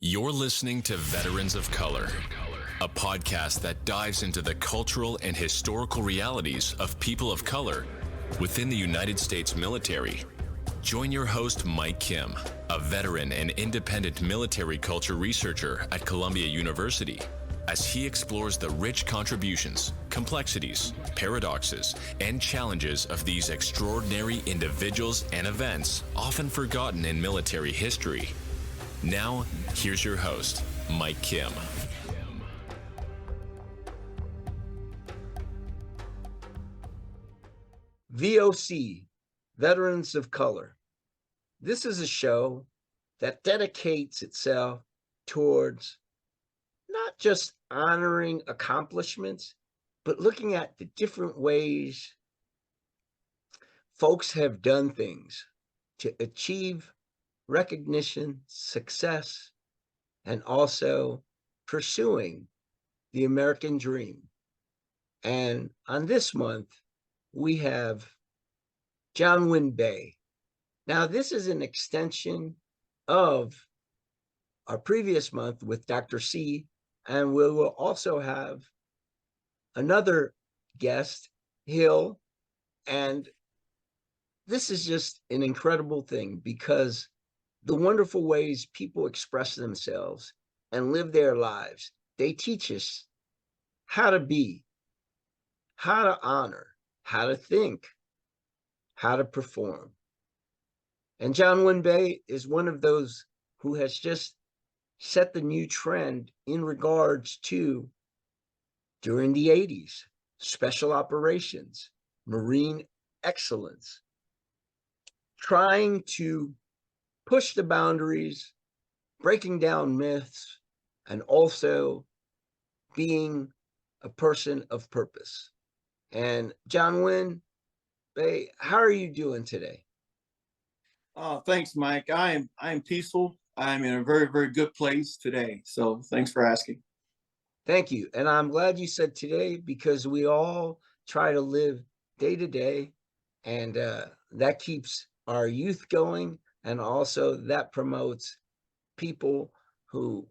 You're listening to Veterans of Color, a podcast that dives into the cultural and historical realities of people of color within the United States military. Join your host, Mike Kim, a veteran and independent military culture researcher at Columbia University, as he explores the rich contributions, complexities, paradoxes, and challenges of these extraordinary individuals and events often forgotten in military history. Now, here's your host, Mike Kim. VOC Veterans of Color. This is a show that dedicates itself towards not just honoring accomplishments, but looking at the different ways folks have done things to achieve recognition, success, and also pursuing the American dream. And on this month, we have John Winn Bey. Now, this is an extension of our previous month with Dr. C, and we will also have another guest, Hill, and this is just an incredible thing because the wonderful ways people express themselves and live their lives, they teach us how to be, how to honor, how to think, how to perform. And John Winn Bey is one of those who has just set the new trend in regards to, during the 80s, special operations, Marine excellence, trying to push the boundaries, breaking down myths, and also being a person of purpose. And John Winn Bey, how are you doing today? Thanks, Mike. I'm peaceful. I'm in a very, very good place today. So thanks for asking. Thank you. And I'm glad you said today because we all try to live day to day, and that keeps our youth going. And also that promotes people who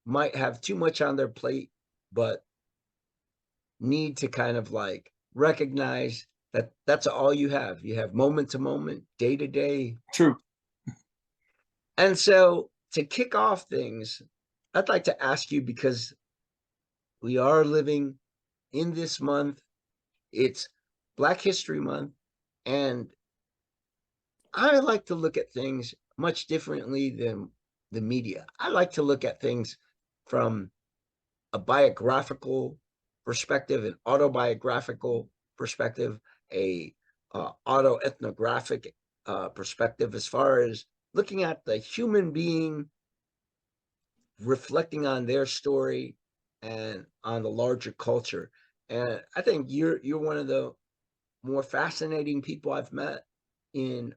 might have too much on their plate, but need to kind of like recognize that that's all you have. You have moment to moment, day to day. True. And so to kick off things, I'd like to ask you, because we are living in this month, it's Black History Month, and I like to look at things much differently than the media. I like to look at things from a biographical perspective, an autobiographical perspective, a autoethnographic perspective, as far as looking at the human being, reflecting on their story and on the larger culture. And I think you're one of the more fascinating people I've met in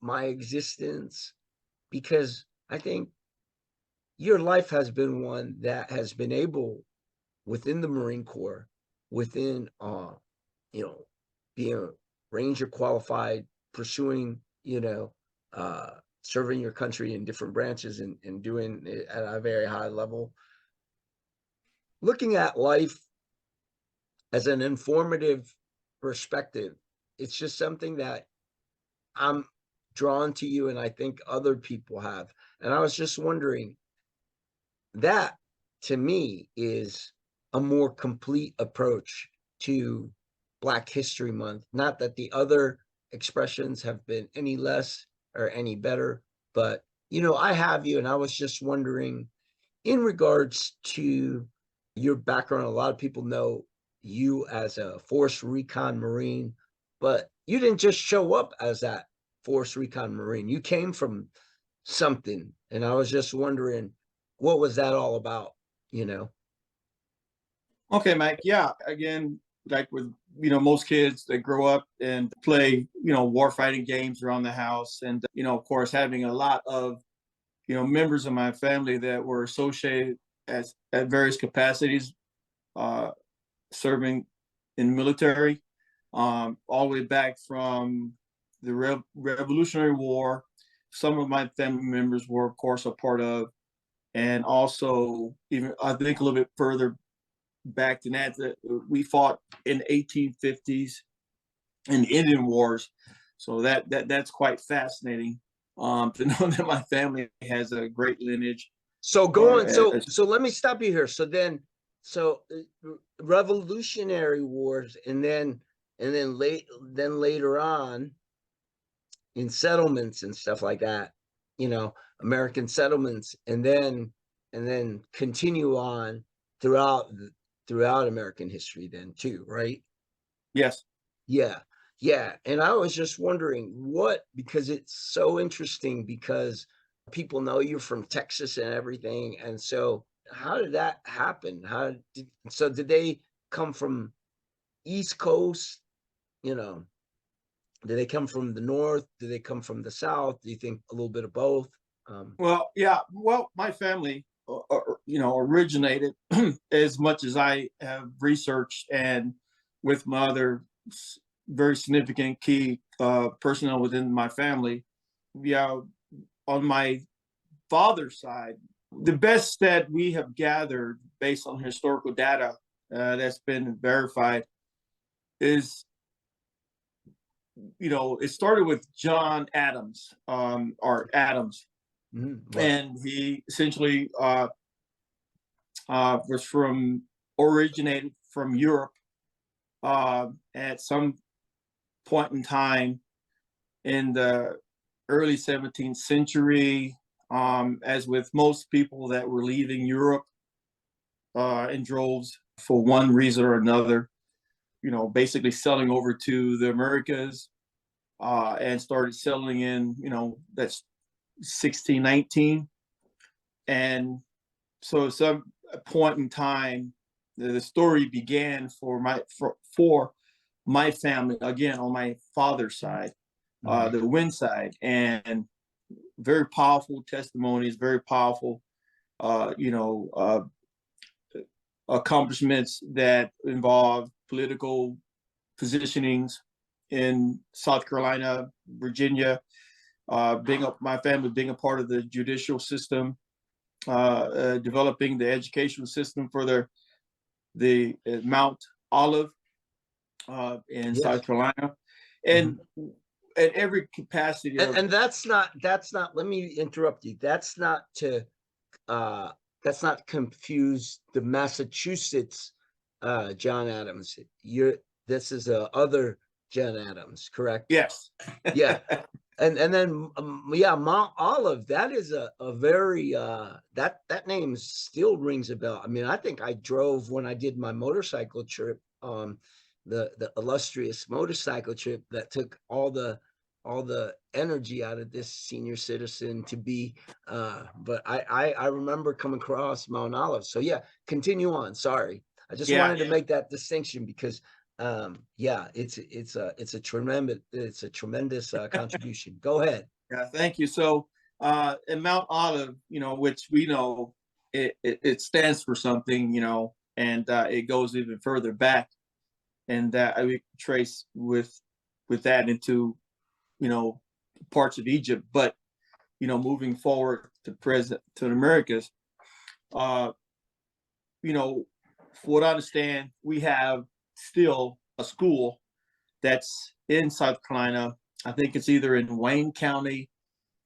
my existence, because I think your life has been one that has been able, within the Marine Corps, within being a ranger qualified, pursuing serving your country in different branches and doing it at a very high level, looking at life as an informative perspective. It's just something that I'm drawn to you, and I think other people have. And I was just wondering, that to me is a more complete approach to Black History Month. Not that the other expressions have been any less or any better, but I have you, and I was just wondering, in regards to your background, a lot of people know you as a Force Recon Marine, but you didn't just show up as that Force Recon Marine. You came from something, and I was just wondering, what was that all about? Okay, Mike. Yeah. Again, like with most kids, they grow up and play war fighting games around the house, and of course having a lot of members of my family that were associated at various capacities, serving in the military, all the way back from the Revolutionary War. Some of my family members were, of course, a part of And also, even I think a little bit further back than that, we fought in the 1850s in the Indian Wars. So that's quite fascinating, to know that my family has a great lineage. So Or going, so let me stop you here. Revolutionary Wars, and then later on in settlements and stuff like that, American settlements, and then continue on throughout American history then too, right? yes. Yeah. Yeah. And I was just wondering because it's so interesting, because people know you're from Texas and everything. And so how did that happen? Did they come from East Coast? Did they come from the North? Did they come from the South? Do you think a little bit of both? Well, yeah. Well, my family, originated as much as I have researched, and with my other very significant key personnel within my family. Yeah, on my father's side, the best that we have gathered based on historical data that's been verified is, it started with John Adams, or Adams, Right. and he essentially originated from Europe at some point in time in the early 17th century, as with most people that were leaving Europe in droves for one reason or another, basically selling over to the Americas, and started settling in, that's 1619. And so at some point in time, the story began for my family, again, on my father's side, the Winn side, and very powerful testimonies, very powerful, accomplishments that involve political positionings in South Carolina, Virginia, my family being a part of the judicial system, developing the educational system for the Mount Olive in Yes. South Carolina, and at every capacity. And that's not. Let me interrupt you. That's not to confuse the Massachusetts John Adams. This is other John Adams, correct? Yes. Yeah. And then Mount Olive, that is a very that name still rings a bell. I mean, I think I drove, when I did my motorcycle trip, the illustrious motorcycle trip that took all the energy out of this senior citizen to be, but I remember coming across Mount Olive. So yeah, continue on. Sorry, I just wanted to make that distinction, because it's a tremendous contribution. Go ahead. Yeah, thank you. So in Mount Olive, which we know it stands for something, and it goes even further back, and that I would trace with that into, parts of Egypt, but moving forward to the Americas, for what I understand, we have still a school that's in South Carolina. I think it's either in Wayne County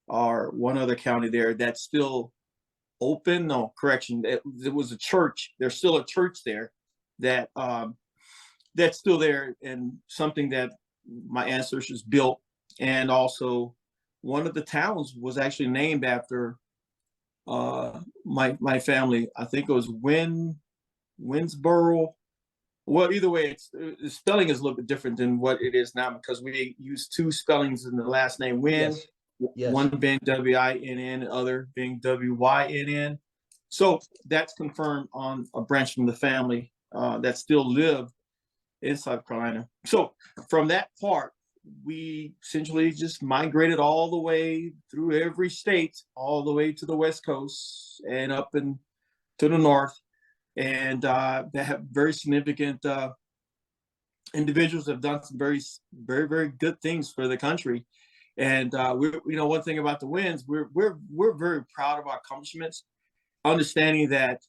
or one other county there, that's still open. No, correction, there was a church. There's still a church there that that's still there, and something that my ancestors built. And also, one of the towns was actually named after my family. I think it was Winsboro. Well, either way, the spelling is a little bit different than what it is now, because we use two spellings in the last name Winn, Yes. one being Winn, the other being Wynn. So that's confirmed on a branch from the family that still live in South Carolina. So from that part, we essentially just migrated all the way through every state, all the way to the West Coast and up and to the North. And they have very significant individuals have done some very, very, very good things for the country. And one thing about the Winns, we're very proud of our accomplishments. understanding that,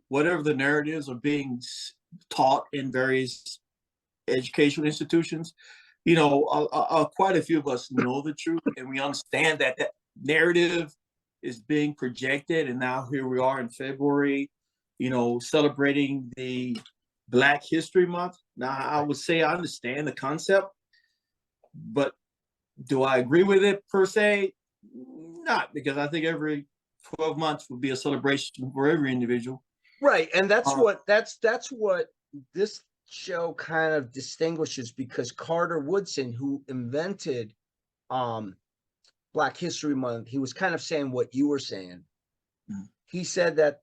whatever the narratives are being taught in various educational institutions, quite a few of us know the truth, and we understand that that narrative is being projected. And now here we are in February, celebrating the Black History Month. Now, I would say I understand the concept, but do I agree with it per se? Not, because I think every 12 months would be a celebration for every individual. Right. And that's what this show kind of distinguishes, because Carter Woodson, who invented Black History Month, he was kind of saying what you were saying. He said that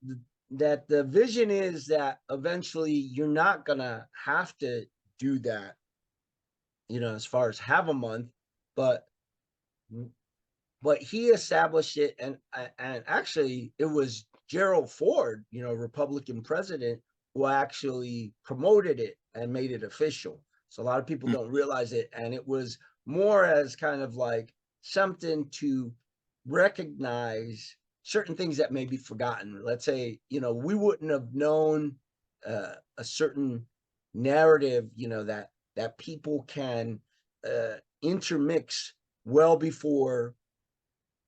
the vision is that eventually you're not gonna have to do that, as far as have a month, but he established it, and actually it was Gerald Ford, Republican president, who actually promoted it and made it official. So a lot of people don't realize it, and it was more as kind of like something to recognize certain things that may be forgotten. Let's say, we wouldn't have known a certain narrative, that people can intermix well before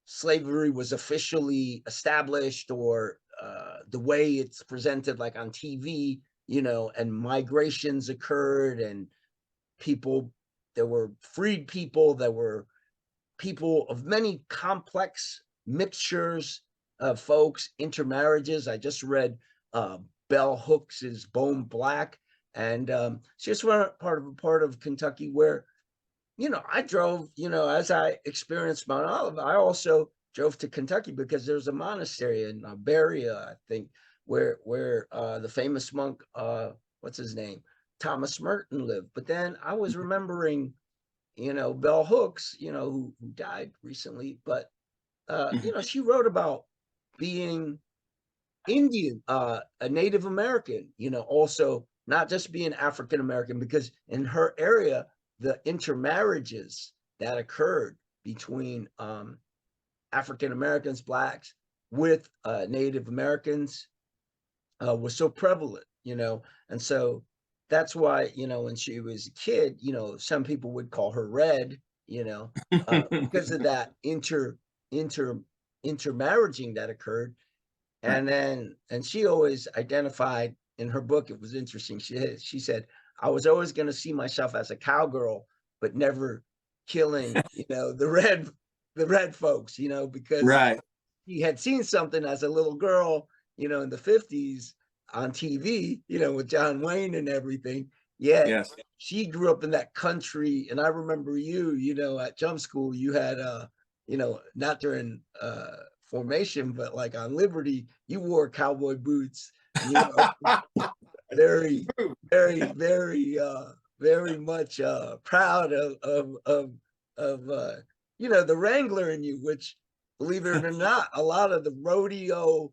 slavery was officially established, or the way it's presented, like on TV, and migrations occurred, and there were freed people, there were people of many complex mixtures of folks, intermarriages. I just read Bell Hooks's Bone Black, and she just went part of Kentucky where, I drove, as I experienced Mount Olive, I also drove to Kentucky because there's a monastery in Berea, I think, where the famous monk, what's his name, Thomas Merton lived. But then I was remembering, Bell Hooks, who died recently, but she wrote about being Indian, a Native American, also not just being African American, because in her area, the intermarriages that occurred between African Americans, Blacks, with Native Americans was so prevalent, and so that's why, when she was a kid, some people would call her Red, because of that intermarrying that occurred. And she always identified in her book, it was interesting. She said, I was always going to see myself as a cowgirl, but never killing, the red folks, because Right. he had seen something as a little girl, in the 50s on TV, with John Wayne and everything. Yeah. Yes. She grew up in that country. And I remember you, at jump school, you had, not during formation, but like on Liberty, you wore cowboy boots, very, very, very, very much proud of the Wrangler in you, which, believe it or not, a lot of the rodeo,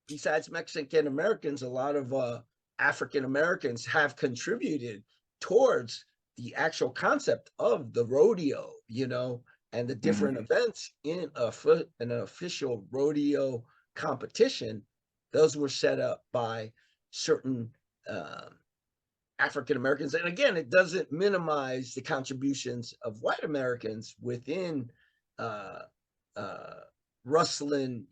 besides Mexican Americans, a lot of African Americans have contributed towards the actual concept of the rodeo, and the different events in an official rodeo competition. Those were set up by certain African Americans. And again, it doesn't minimize the contributions of white Americans within rustling,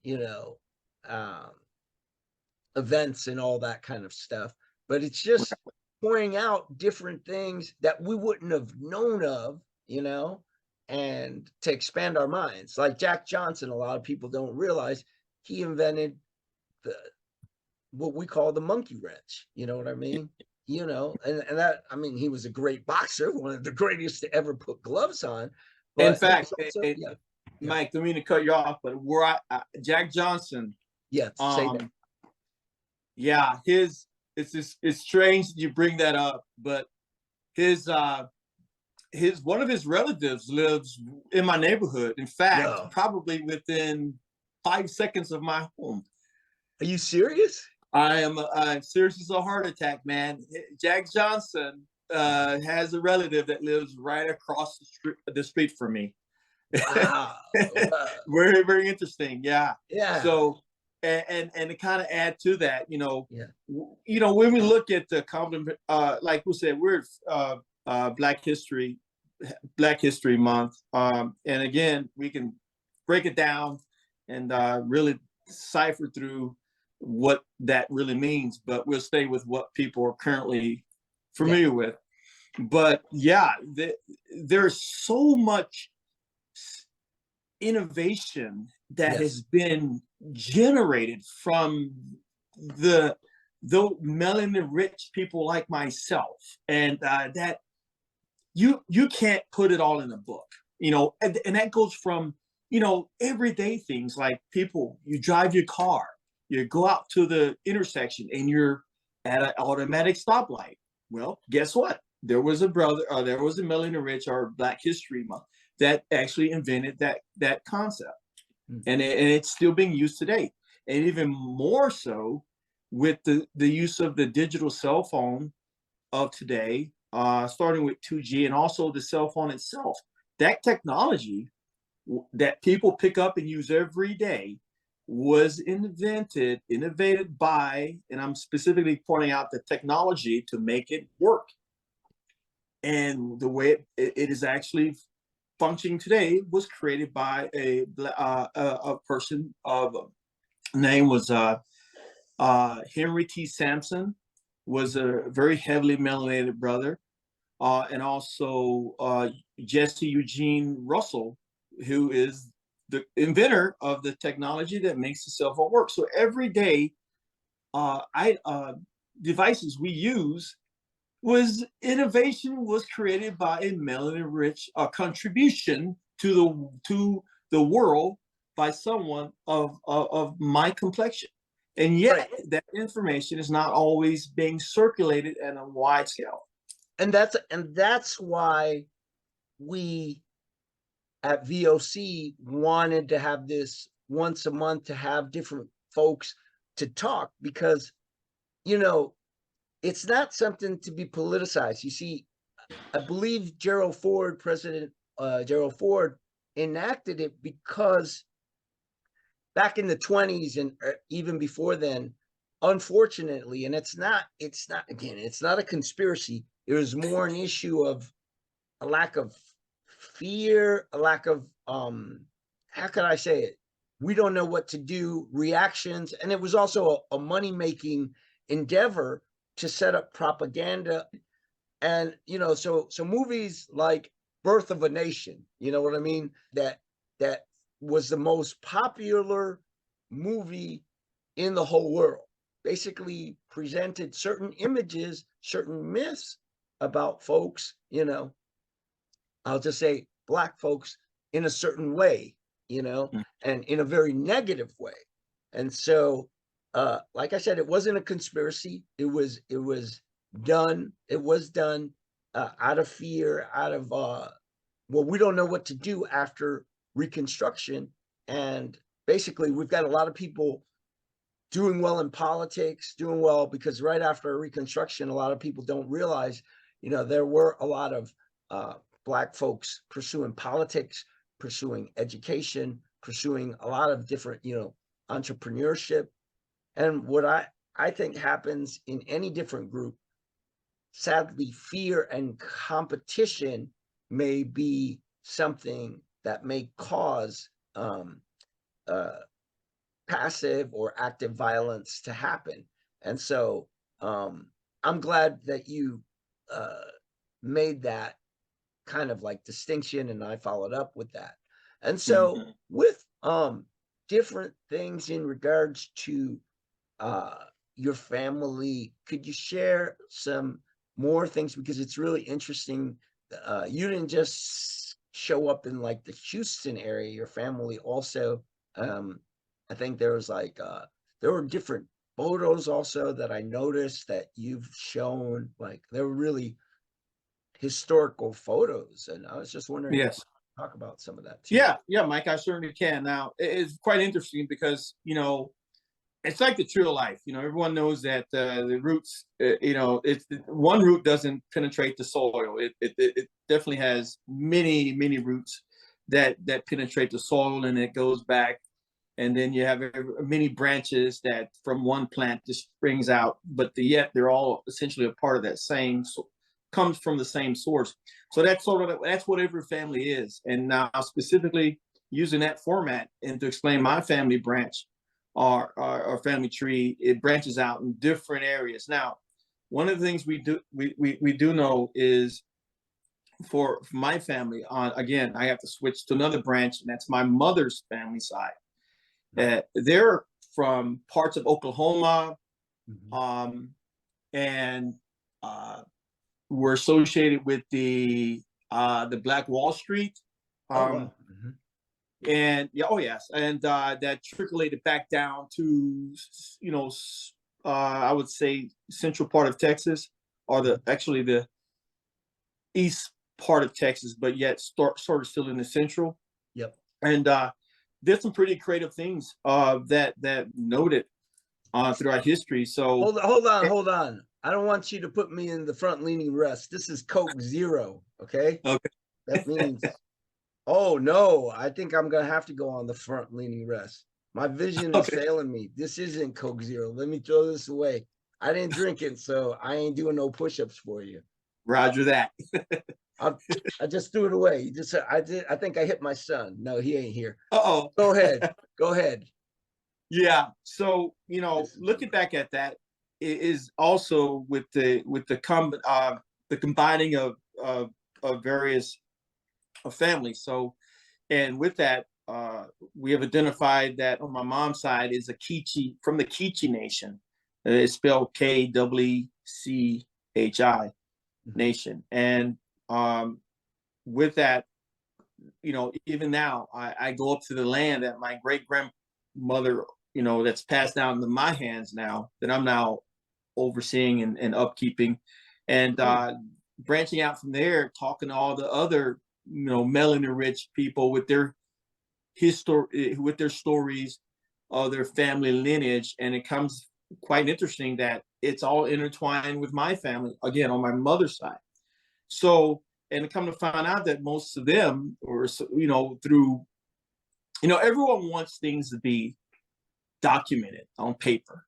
events and all that kind of stuff. But it's just pointing out different things that we wouldn't have known of, and to expand our minds. Like Jack Johnson, a lot of people don't realize he invented what we call the monkey wrench. You know what I mean? And that, he was a great boxer, one of the greatest to ever put gloves on. But in fact, Mike, don't mean to cut you off, but Jack Johnson. Yeah. Say that. Yeah, it's strange that you bring that up, but one of his relatives lives in my neighborhood. In fact, probably within 5 seconds of my home. Are you serious? I'm serious as a heart attack, man. Jack Johnson has a relative that lives right across the street from me. Wow. Very, very interesting. Yeah. Yeah. So, and to kind of add to that, Yeah. When we look at the compliment, like we said, we're Black History Month, and again, we can break it down and really cipher through what that really means, but we'll stay with what people are currently familiar with. But yeah, there's so much innovation that has been generated from the melanin rich people like myself, and that you can't put it all in a book, and that goes from everyday things like you drive your car, you go out to the intersection and you're at an automatic stoplight. Well, guess what? There was a melanin rich or Black History Month that actually invented that concept. And it's still being used today. And even more so with the use of the digital cell phone of today, starting with 2G, and also the cell phone itself. That technology that people pick up and use every day was innovated by, and I'm specifically pointing out the technology to make it work. And the way it is actually functioning today was created by a person of name was Henry T. Sampson, was a very heavily melanated brother, and also Jesse Eugene Russell, who is the inventor of the technology that makes the cell phone work. So every day, devices we use innovation was created by a melanin-rich contribution to the world by someone of my complexion, and yet that information is not always being circulated at a wide scale. And that's why we at VOC wanted to have this once a month, to have different folks to talk, because it's not something to be politicized. You see, I believe President Gerald Ford enacted it because back in the 20s and even before then, unfortunately, and it's not a conspiracy. It was more an issue of a lack of fear, a lack of, how can I say it? We don't know what to do, reactions. And it was also a money-making endeavor to set up propaganda. And, so movies like Birth of a Nation, you know what I mean? That was the most popular movie in the whole world. Basically presented certain images, certain myths about folks, I'll just say Black folks in a certain way, and in a very negative way. And so, like I said, it wasn't a conspiracy. It was done out of fear, out of, we don't know what to do after Reconstruction. And basically, we've got a lot of people doing well in politics, doing well because right after Reconstruction, a lot of people don't realize, there were a lot of Black folks pursuing politics, pursuing education, pursuing a lot of different, entrepreneurship. And what I think happens in any different group, sadly, fear and competition may be something that may cause passive or active violence to happen. And so I'm glad that you made that kind of like distinction, and I followed up with that. And so with different things in regards to your family, could you share some more things? Because it's really interesting. You didn't just show up in like the Houston area, your family also, I think there was like, there were different photos also that I noticed that you've shown, like they were really historical photos. And I was just wondering, if you could talk about some of that too. Yeah, Mike, I certainly can. Now, it's quite interesting because, it's like the tree of life. Everyone knows that the roots, it's one root doesn't penetrate the soil. It definitely has many, many roots that penetrate the soil, and it goes back and then you have many branches that from one plant just springs out, but yet they're all essentially a part of that same, comes from the same source. So that's that's what every family is. And now specifically using that format and to explain my family branch, our family tree, it branches out in different areas. Now, one of the things we do know is for my family, again, I have to switch to another branch, and that's my mother's family side. They're from parts of Oklahoma, and we're associated with the Black Wall Street, and yes, and that trickulated back down to I would say central part of Texas, or actually the east part of Texas, but yet sort of still in the central. Yep. And there's some pretty creative things that noted throughout history. So hold on. I don't want you to put me in the front leaning rest. This is Coke Zero, okay? Okay. That means, oh no, I think I'm gonna have to go on the front leaning rest. My vision is failing me. This isn't Coke Zero. Let me throw this away. I didn't drink it, so I ain't doing no push-ups for you. Roger that. I just threw it away. I think I hit my son. No, he ain't here. Uh-oh. Go ahead. Yeah. So, looking back at that is also with the combining of various families. So, and with that, we have identified that on my mom's side is a Kichi, from the Kichi Nation. It's spelled Kwchi Nation. And with that, even now, I go up to the land that my great grandmother, that's passed down to my hands now, that I'm now overseeing and upkeeping, and branching out from there, talking to all the other, melanin rich people with their history, with their stories of their family lineage. And it comes quite interesting that it's all intertwined with my family, again, on my mother's side. So, and come to find out that most of them, or through, everyone wants things to be documented on paper.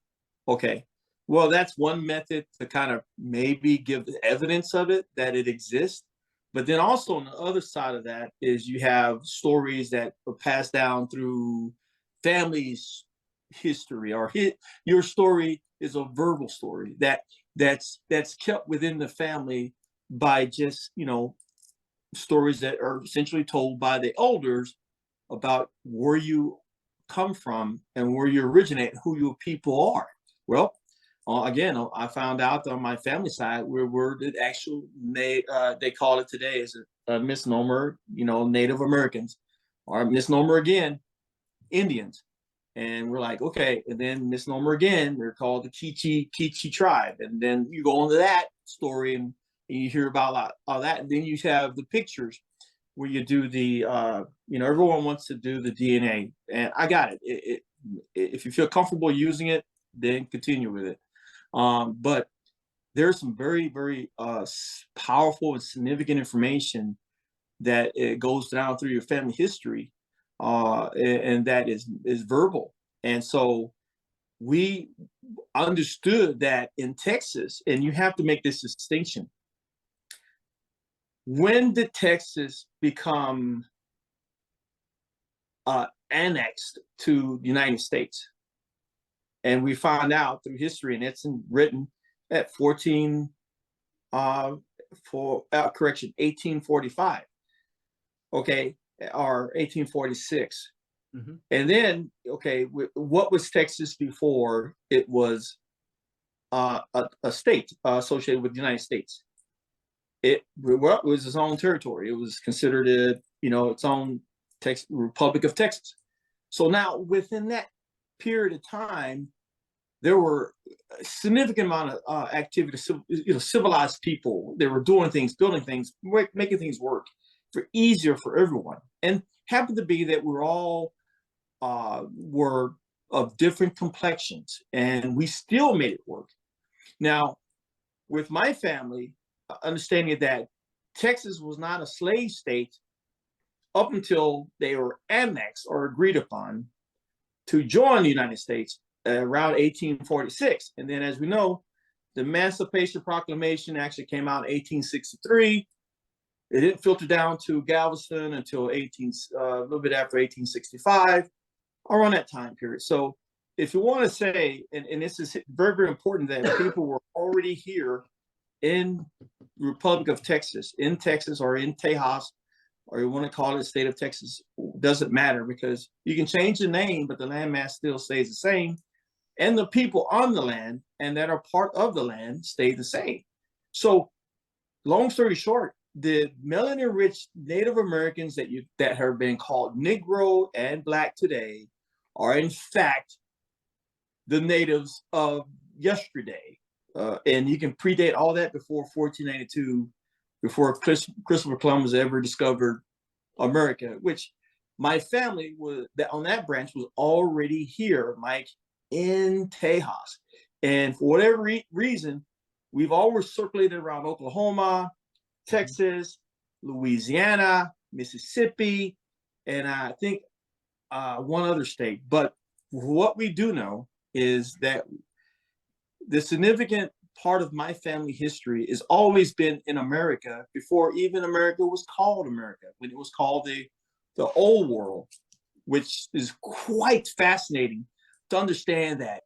Okay, well, that's one method to kind of maybe give the evidence of it, that it exists. But then also on the other side of that is you have stories that are passed down through families' history, or your story is a verbal story that's kept within the family by just stories that are essentially told by the elders about where you come from and where you originate, who your people are. Well, again, I found out on my family side where the actual they call it today is a misnomer, Native Americans, or misnomer again, Indians. And we're like, okay, and then misnomer again, they're called the Kichi tribe. And then you go into that story and you hear about all that. And then you have the pictures where you do the, everyone wants to do the DNA. And I got it. If you feel comfortable using it, then continue with it. But there's some very, very powerful and significant information that it goes down through your family history, and that is verbal. And so we understood that in Texas, and you have to make this distinction. When did Texas become annexed to the United States? And we found out through history, and it's written at 1845, okay, or 1846. Mm-hmm. And then, okay, what was Texas before it was a state associated with the United States? It was its own territory. It was considered its own Republic of Texas. So now within that period of time, there were a significant amount of activity, civilized people. They were doing things, building things, making things work easier for everyone. And happened to be that we're all were of different complexions, and we still made it work. Now, with my family, understanding that Texas was not a slave state up until they were annexed or agreed upon to join the United States around 1846. And then, as we know, the Emancipation Proclamation actually came out in 1863. It didn't filter down to Galveston until a little bit after 1865, around that time period. So if you want to say, and this is very, very important, that people were already here in the Republic of Texas, or in Tejas, or you want to call it the state of Texas, doesn't matter, because you can change the name, but the landmass still stays the same. And the people on the land and that are part of the land stay the same. So long story short, the melanin-rich Native Americans that have been called Negro and Black today are in fact the natives of yesterday. And you can predate all that before 1492, before Christopher Columbus ever discovered America, which my family on that branch was already here, Mike, in Tejas. And for whatever reason, we've always circulated around Oklahoma, Texas, Louisiana, Mississippi, and I think one other state. But what we do know is that the significant part of my family history has always been in America before even America was called America, when it was called the old world, which is quite fascinating to understand that.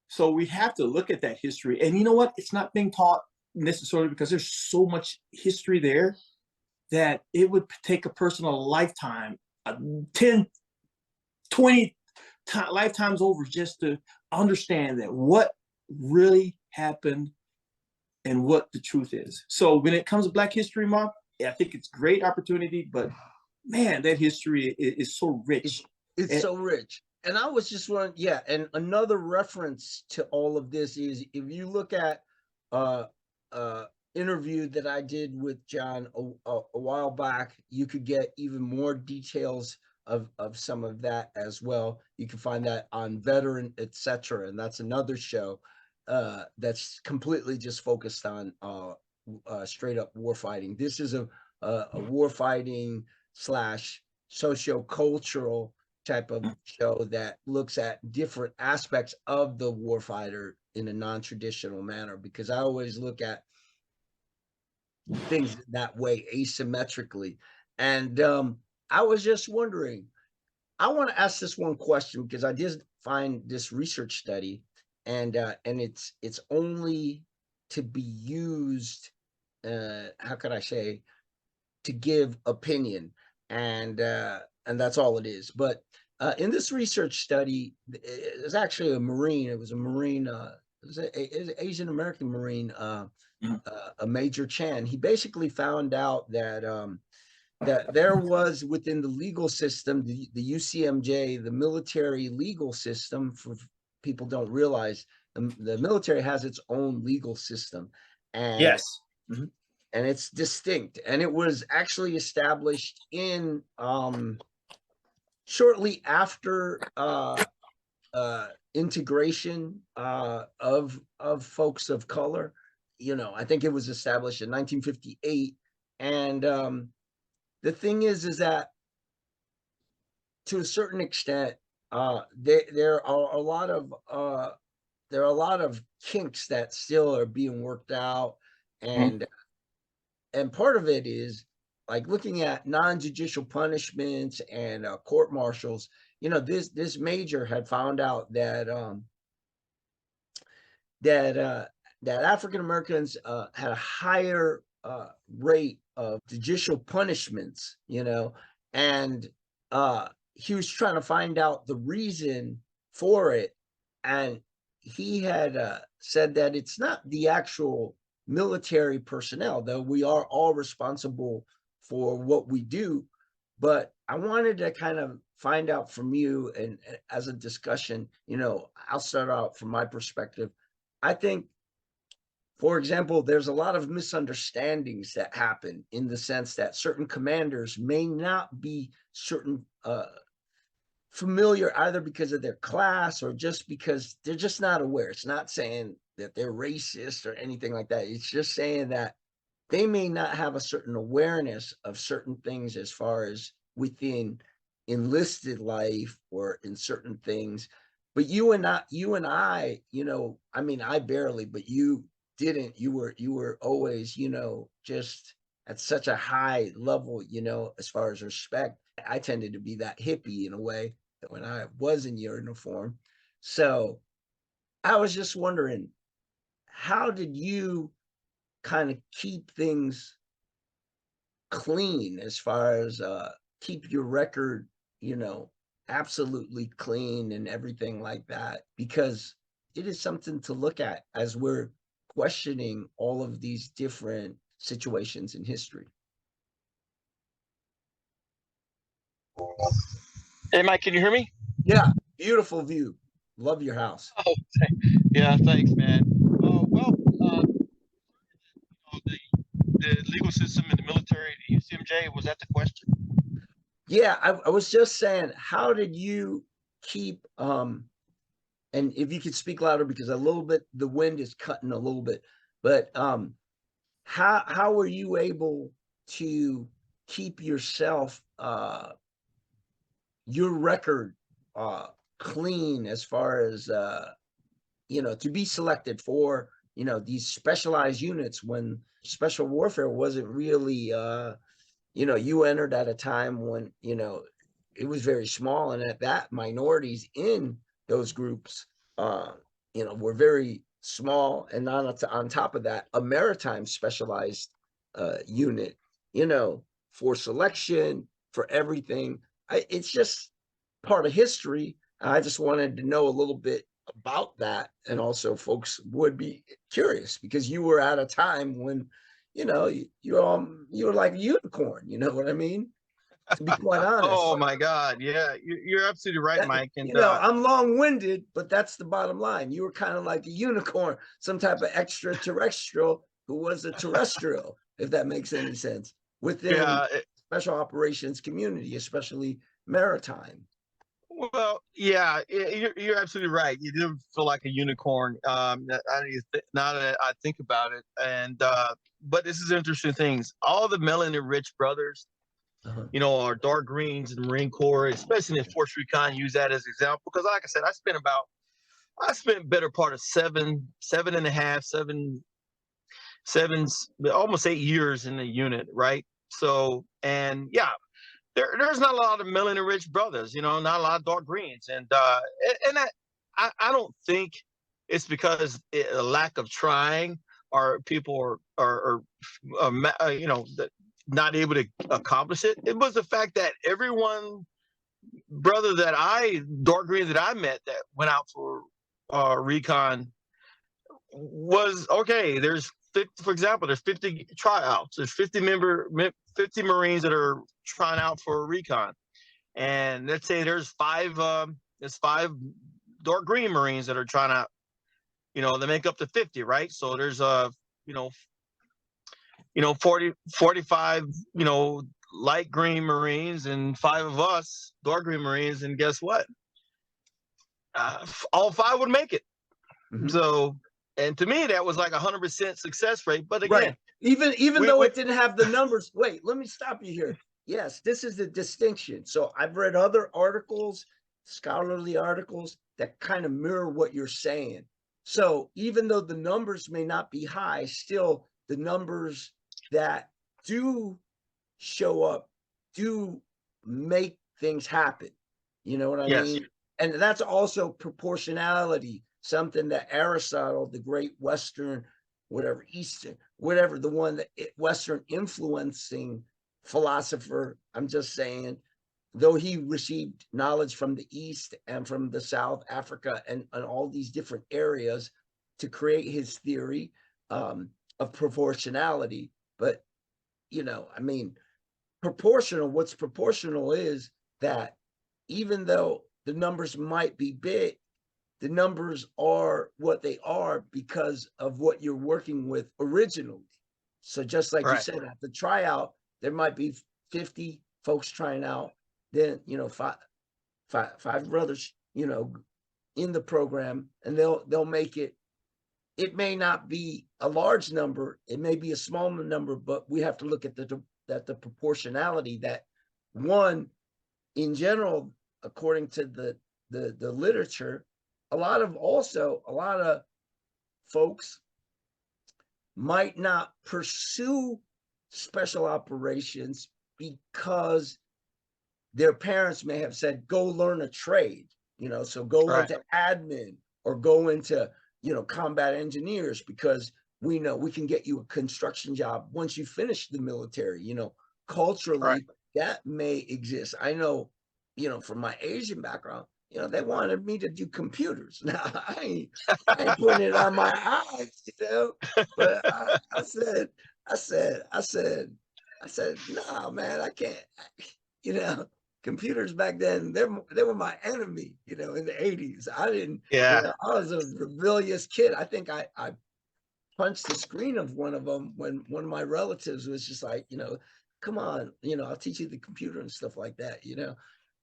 So we have to look at that history. And you know what? It's not being taught necessarily because there's so much history there that it would take a person a lifetime, 10, 20 lifetimes over, just to understand that what really happened and what the truth is. So when it comes to Black History Month, I think it's a great opportunity, but man, that history is so rich. It's so rich. And I was just wondering, yeah, and another reference to all of this is, if you look at interview that I did with John a while back, you could get even more details of some of that as well. You can find that on Veteran, etc. And that's another show that's completely just focused on straight up warfighting. This is a warfighting / socio-cultural type of show that looks at different aspects of the warfighter in a non-traditional manner, because I always look at things that way, asymmetrically. And I was just wondering, I want to ask this one question, because I did find this research study, and it's only to be used, how could I say, to give opinion, and that's all it is. But in this research study, it was actually a Marine. It was a Marine. It was an Asian American Marine, a Major Chan. He basically found out that that there was, within the legal system, the UCMJ, the military legal system, for people don't realize, the military has its own legal system, and Yes. And it's distinct, and it was actually established in shortly after integration of folks of color. You know, I think it was established in 1958, and the thing is that, to a certain extent, there are a lot of kinks that still are being worked out, and part of it is, like, looking at non-judicial punishments and court-martials. You know, this major had found out that that African Americans had a higher rate of judicial punishments, you know, and he was trying to find out the reason for it, and he had said that it's not the actual military personnel, though we are all responsible for what we do. But I wanted to kind of find out from you, and as a discussion, you know, I'll start out from my perspective. I think, for example, there's a lot of misunderstandings that happen, in the sense that certain commanders may not be familiar, either because of their class or just because they're just not aware. It's not saying that they're racist or anything like that. It's just saying that they may not have a certain awareness of certain things, as far as within enlisted life or in certain things. But you and I, I mean, I barely, but you didn't. You were always, just at such a high level, as far as respect. I tended to be that hippie in a way that when I was in uniform. So I was just wondering, how did you kind of keep things clean as far as keep your record, absolutely clean and everything like that? Because it is something to look at as we're questioning all of these different situations in history. Hey, Mike, can you hear me? Yeah, beautiful view. Love your house. Oh, yeah, thanks, man. The legal system in the military, the UCMJ, was that the question? Yeah, I was just saying, how did you keep and if you could speak louder because a little bit the wind is cutting a little bit, but how were you able to keep yourself your record clean as far as to be selected for these specialized units when special warfare wasn't really you entered at a time when it was very small, and at that minorities in those groups were very small, and on top of that a maritime specialized unit for selection, for everything. It's just part of history. I just wanted to know a little bit about that, and also folks would be curious because you were at a time when you were like a unicorn, you know what I mean, to be quite honest. Oh my God, yeah, you're absolutely right, Mike. And I'm long-winded, but that's the bottom line. You were kind of like a unicorn, some type of extraterrestrial who was a terrestrial, if that makes any sense, within special operations community, especially maritime. Well, yeah, you're absolutely right. You do feel like a unicorn. Now that I think about it, and but this is interesting things. All the melanin rich brothers, are dark greens in the Marine Corps, especially in Force Recon. Use that as an example because, like I said, I spent better part of seven and a half, almost 8 years in the unit, right? So, and yeah. There's not a lot of melanin rich brothers, not a lot of dark greens, and I don't think it's because a lack of trying or people are not able to accomplish it. It was the fact that everyone brother dark green that I met that went out for recon was okay. There's 50, for example, there's 50 tryouts. There's 50 Marines that are trying out for a recon, and let's say there's five dark green Marines that are trying out. They make up to 50, right? So there's 45 light green Marines and 5 of us dark green Marines, and guess what? All 5 would make it. Mm-hmm. So. And to me, that was like 100% success rate. But again, right. even though it didn't have the numbers. Wait, let me stop you here. Yes, this is the distinction. So I've read other articles, scholarly articles that kind of mirror what you're saying. So even though the numbers may not be high, still the numbers that do show up do make things happen. You know what I mean? And that's also proportionality. Something that Aristotle, the great Western, Western influencing philosopher, I'm just saying, though he received knowledge from the East and from the South, Africa, and all these different areas to create his theory of proportionality. But, what's proportional is that even though the numbers might be big, the numbers are what they are because of what you're working with originally. So just like you said, at the tryout, there might be 50 folks trying out, then, five brothers, in the program, and they'll make it. It may not be a large number. It may be a small number, but we have to look at the proportionality that one in general, according to the literature, a lot of folks might not pursue special operations because their parents may have said, go learn a trade, so go into admin or go into, combat engineers, because we know we can get you a construction job once you finish the military. Culturally, that may exist. I know, from my Asian background, they wanted me to do computers. Now, I ain't putting it on my eyes, but I said, no, man, I can't, computers back then, they were my enemy, in the 80s. I didn't, I was a rebellious kid. I think I punched the screen of one of them when one of my relatives was just like, come on, I'll teach you the computer and stuff like that, and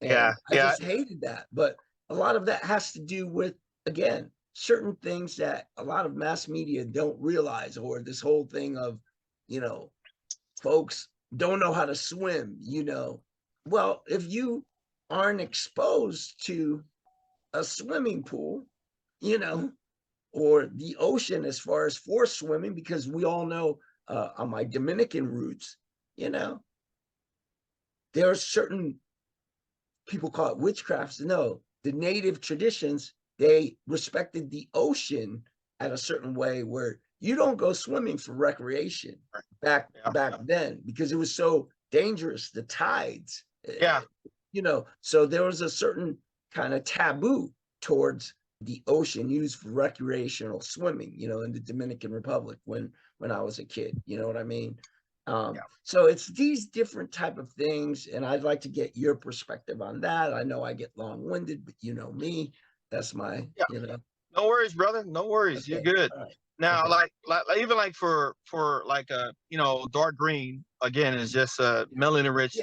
I just hated that. But a lot of that has to do with, again, certain things that a lot of mass media don't realize, or this whole thing of, folks don't know how to swim, Well, if you aren't exposed to a swimming pool, or the ocean as far as for swimming, because we all know on my Dominican roots, there are certain people call it witchcrafts. No, the native traditions, they respected the ocean at a certain way where you don't go swimming for recreation back then, because it was so dangerous, the tides. So there was a certain kind of taboo towards the ocean used for recreational swimming, in the Dominican Republic when I was a kid, you know what I mean? So it's these different type of things, and I'd like to get your perspective on that. I know I get long-winded, but you know me, that's my, No worries, brother. No worries. Okay. You're good. All right. Now, Okay. even like for like a dark green, again, is just melanin rich.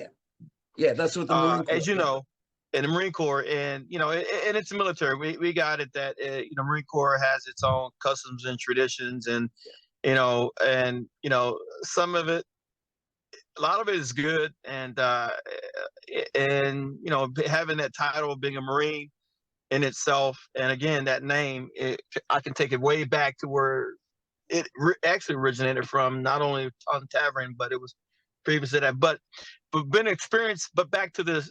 Yeah, that's what the Marine Corps, as you know, in the Marine Corps, and and it's military. We got it that Marine Corps has its own customs and traditions, and some of it, a lot of it is good, and having that title of being a Marine in itself, and again that name, I can take it way back to where it actually originated from, not only on Tavern, but it was previous to that. But been experienced. But back to the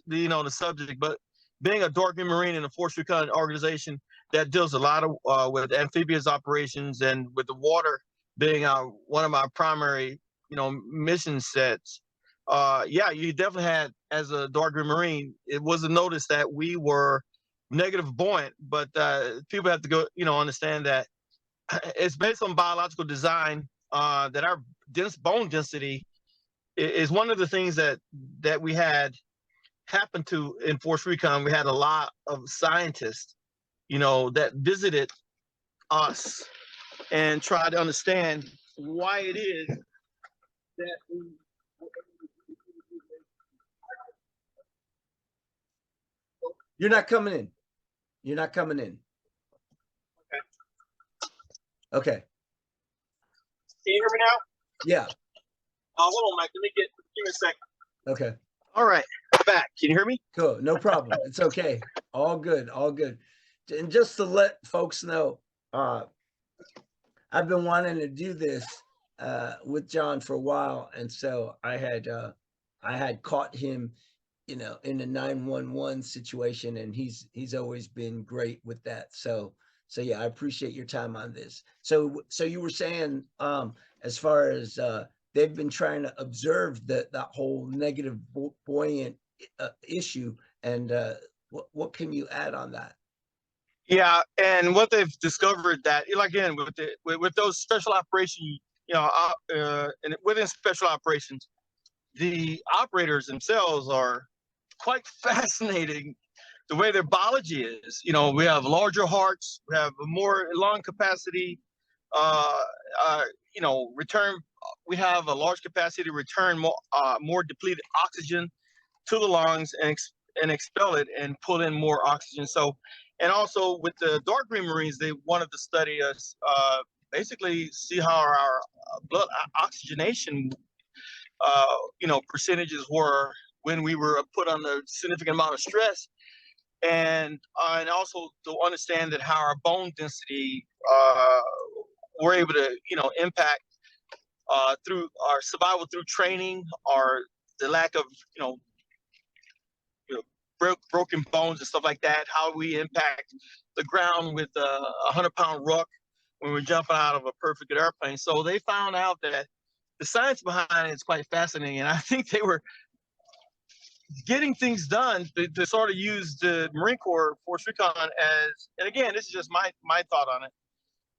subject. But being a dark green Marine in a Force Reconnaissance organization that deals a lot of with amphibious operations, and with the water being one of my primary mission sets. You definitely had, as a dark green Marine, it was a notice that we were negative buoyant, but people have to go understand that it's based on biological design, that our bone density is one of the things that we had happen to in Force Recon. We had a lot of scientists that visited us and tried to understand why it is that You're not coming in. You're not coming in. Okay. Can you hear me now? Yeah. Hold on, Mike. Give me a second. Okay. All right. Back. Can you hear me? Cool. No problem. It's okay. All good. All good. And just to let folks know, I've been wanting to do this with John for a while, and so I had caught him, in a 911 situation, and he's always been great with that. So yeah, I appreciate your time on this. So you were saying, as far as they've been trying to observe that whole negative buoyant issue, and what can you add on that? Yeah, and what they've discovered that, again, with those special operations, and within special operations, the operators themselves are quite fascinating. The way their biology is, we have larger hearts, we have more lung capacity, return. We have a large capacity to return more depleted oxygen to the lungs, and expel it and pull in more oxygen. So, and also with the dark green Marines, they wanted to study us, basically see how our blood oxygenation, percentages were when we were put under a significant amount of stress, and also to understand that how our bone density we're able to impact through our survival through training, or the lack of broken bones and stuff like that, how we impact the ground with a 100-pound ruck when we're jumping out of a perfect airplane. So they found out that the science behind it is quite fascinating, and I think they were getting things done to sort of use the Marine Corps Force Recon as, and again, this is just my thought on it,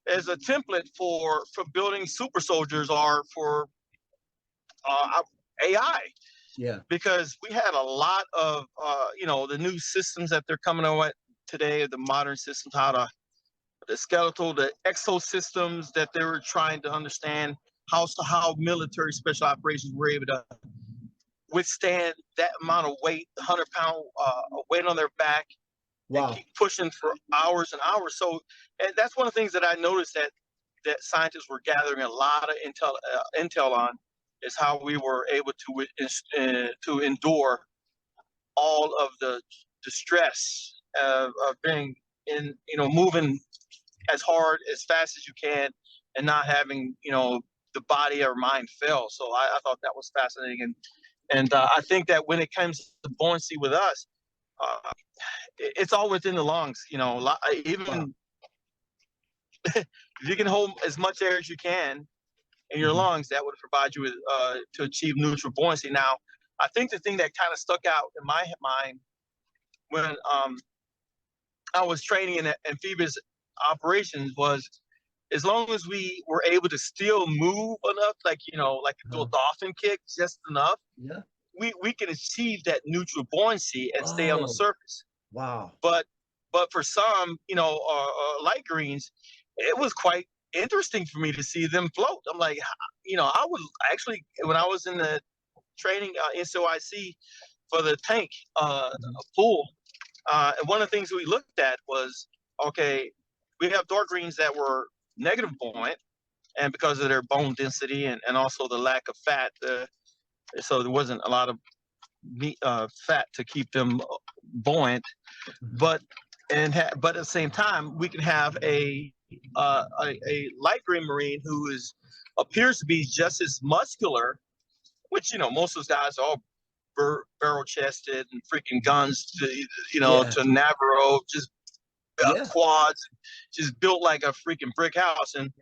as a template for building super soldiers, or for AI. Yeah. Because we had a lot of the new systems that they're coming out with today, the modern systems, the skeletal, the exosystems that they were trying to understand, how military special operations were able to withstand that amount of weight, 100-pound weight on their back. Wow. And keep pushing for hours and hours. So, and that's one of the things that I noticed that scientists were gathering a lot of intel on, is how we were able to endure all of the stress of being moving as hard, as fast as you can, and not having the body or mind fail. So I thought that was fascinating, and I think that when it comes to buoyancy with us, it's all within the lungs. Even Wow. if you can hold as much air as you can in your lungs, that would provide you with to achieve neutral buoyancy. Now, I think the thing that kind of stuck out in my mind when I was training in amphibious operations was, as long as we were able to still move enough, like do a dolphin kick just enough, Yeah. we can achieve that neutral buoyancy and stay on the Oh, surface. wow. But for some, light greens, it was quite interesting for me to see them float. I'm like, I would actually, when I was in the training NCOIC for the tank pool, and one of the things we looked at was, okay, we have dark greens that were negative buoyant, and because of their bone density and also the lack of fat, so there wasn't a lot of meat, fat to keep them buoyant. But at the same time, we can have a light green Marine who appears to be just as muscular, which most of those guys are all barrel chested and freaking guns to Navarro, just quads, just built like a freaking brick house, and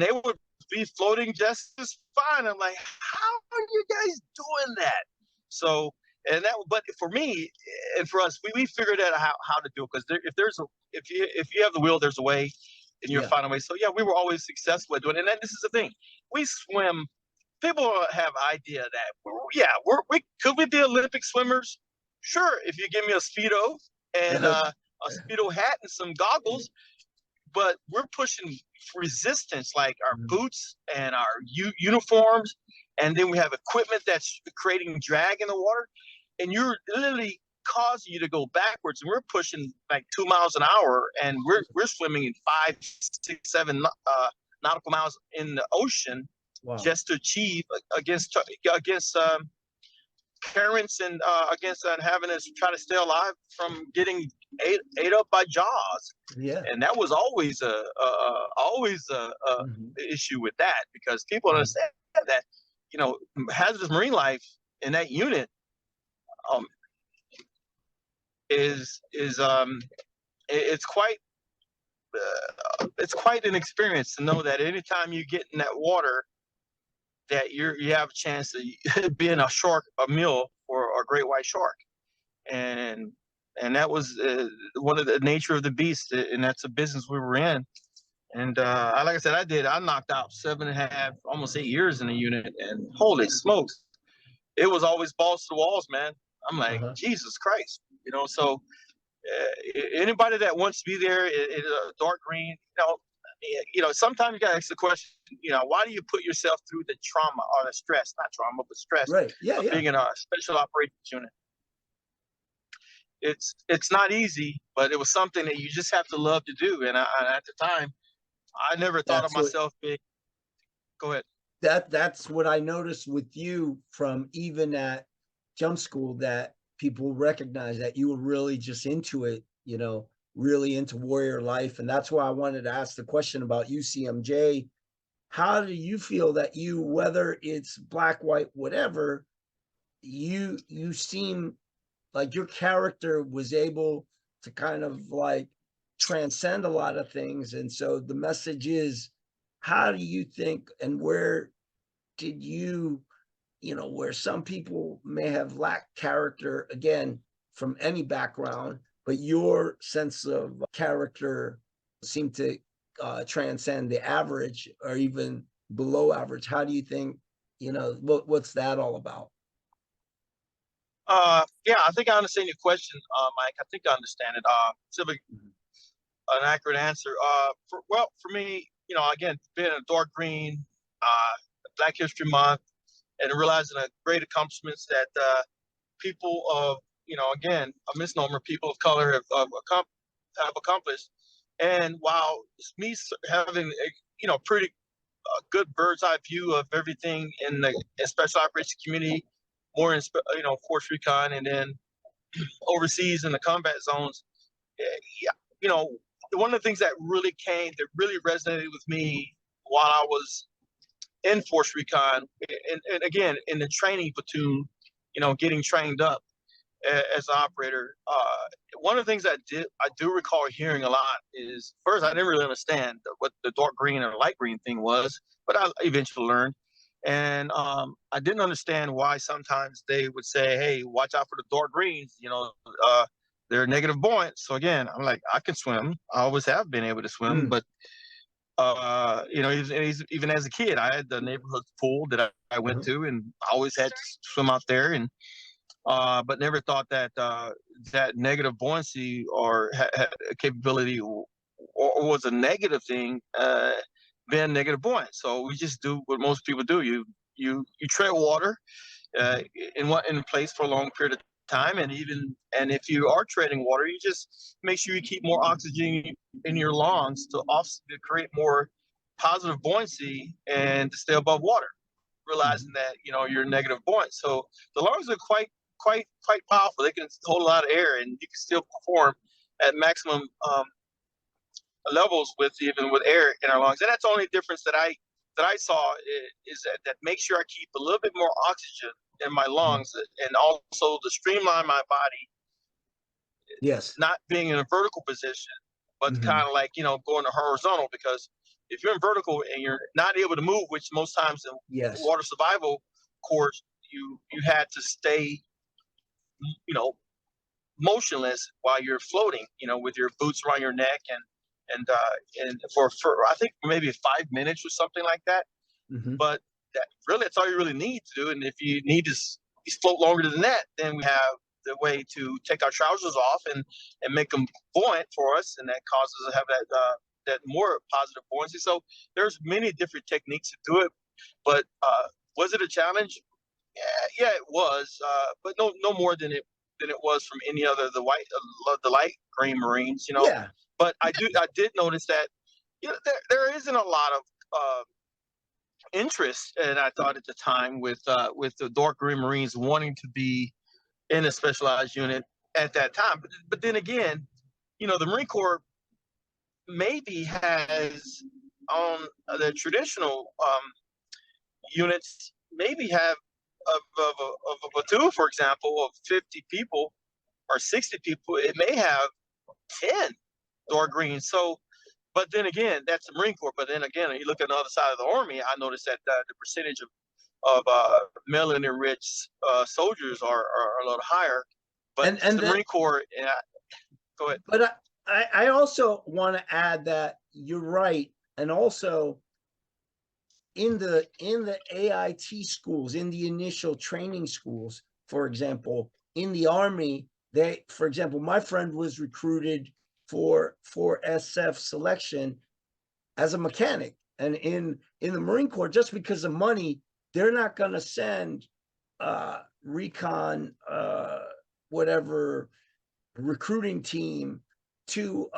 they would be floating just as fine. I'm like, how are you guys doing that? So, but for me and for us, we figured out how to do it, because if you have the will, there's a way, and you'll find a way. So yeah, we were always successful at doing it. And this is the thing, we swim. People have idea that could we be Olympic swimmers? Sure, if you give me a Speedo and a Speedo hat and some goggles. But we're pushing resistance, like our boots and our uniforms, and then we have equipment that's creating drag in the water, and you're literally causing you to go backwards. And we're pushing like 2 miles an hour, and we're swimming in 5, 6, 7 nautical miles in the ocean, just to achieve against parents, and against having us try to stay alive from getting ate up by jaws. Yeah. And that was always a issue with that, because people understand that hazardous marine life in that unit it's quite an experience to know that anytime you get in that water, that you have a chance of being a meal for a great white shark. And that was one of the nature of the beast, and that's a business we were in. And like I said, I knocked out 7.5, almost 8 years in a unit, and holy smokes, it was always balls to the walls, man. I'm like, Jesus Christ, So anybody that wants to be there in a dark green, sometimes you gotta ask the question, why do you put yourself through the trauma or the stress, not trauma, but stress, Right. of being in a special operations unit? It's not easy, but it was something that you just have to love to do. And at the time, I never thought of myself being. Go ahead. That's what I noticed with you, from even at jump school that people recognize that you were really just into it, you know, really into warrior life. And that's why I wanted to ask the question about UCMJ. How do you feel that you, whether it's black, white, whatever, you seem like your character was able to kind of like transcend a lot of things. And so the message is, how do you think, and where did you, you know, where some people may have lacked character, again, from any background, but your sense of character seemed to transcend the average or even below average. How do you think, you know, what's that all about? Yeah, I think I understand your question, Mike. I think I understand it. So an accurate answer. For me, you know, again, being a dark green, Black History Month, and realizing the great accomplishments that people of, you know, again, a misnomer, people of color have accomplished. And while it's me having a, you know, pretty good bird's eye view of everything in the special operations community, more in, you know, Force Recon, and then overseas in the combat zones, yeah, you know, one of the things that really resonated with me while I was in Force Recon, and again in the training platoon, you know, getting trained up as an operator. One of the things I do recall hearing a lot is, first, I didn't really understand what the dark green or light green thing was, but I eventually learned. And I didn't understand why sometimes they would say, "Hey, watch out for the dark greens." You know, they're negative buoyant. So again, I'm like, I can swim. I always have been able to swim, but you know, even as a kid, I had the neighborhood pool that I went to, and I always had to swim out there, and but never thought that that negative buoyancy or had a capability or was a negative thing, being negative buoyant. So we just do what most people do. You tread water in place for a long period of time, and if you are treading water, you just make sure you keep more oxygen in your lungs to create more positive buoyancy and to stay above water, realizing that, you know, you're negative buoyant. So the lungs are quite powerful. They can hold a lot of air, and you can still perform at maximum levels even with air in our lungs. And that's the only difference that I saw is that make sure I keep a little bit more oxygen in my lungs, and also to streamline my body. Yes. Not being in a vertical position, but kind of like, you know, going to horizontal, because if you're in vertical and you're not able to move, which most times in water survival course, you had to stay, you know, motionless while you're floating, you know, with your boots around your neck, and for I think maybe 5 minutes or something like that. But that's all you really need to do. And if you need to float longer than that, then we have the way to take our trousers off and make them buoyant for us, and that causes us to have that more positive buoyancy. So there's many different techniques to do it, but was it a challenge? Yeah, it was, but no more than it was from any other the light green Marines, you know. Yeah. But I did notice that, you know, there isn't a lot of interest, and I thought at the time with the dark green Marines wanting to be in a specialized unit at that time. But then again, you know, the Marine Corps maybe has on the traditional units maybe have of a platoon, for example, of 50 people or 60 people, it may have 10 dark green. So, but then again, that's the Marine Corps. But then again, you look at the other side of the Army, I noticed that the percentage of melanin-rich soldiers are a little higher. But and the Marine Corps, go ahead. But I also want to add that you're right, and also in the AIT schools, in the initial training schools, for example, in the Army, for example, my friend was recruited for SF selection as a mechanic, and in the Marine Corps, just because of money, they're not going to send recon whatever recruiting team to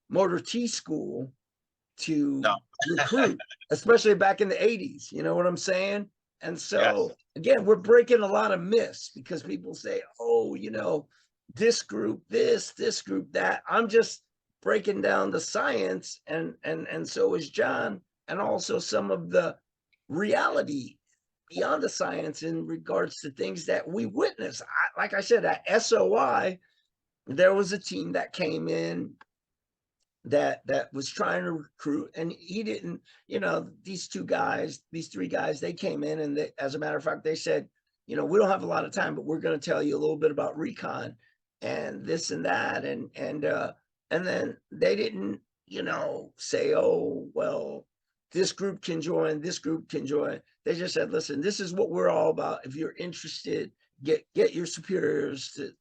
Motor T school to recruit, especially back in the 80s. You know what I'm saying? And so, again, we're breaking a lot of myths because people say, oh, this group, this group, that. I'm just breaking down the science, and so is John, and also some of the reality beyond the science in regards to things that we witness. Like I said, at SOI, there was a team that came in that was trying to recruit, and he didn't, these three guys, they came in, and they, as a matter of fact, they said, we don't have a lot of time, but we're going to tell you a little bit about recon and this and that. And then they didn't, say, oh, well, this group can join, this group can join. They just said, listen, this is what we're all about. If you're interested, get your superiors to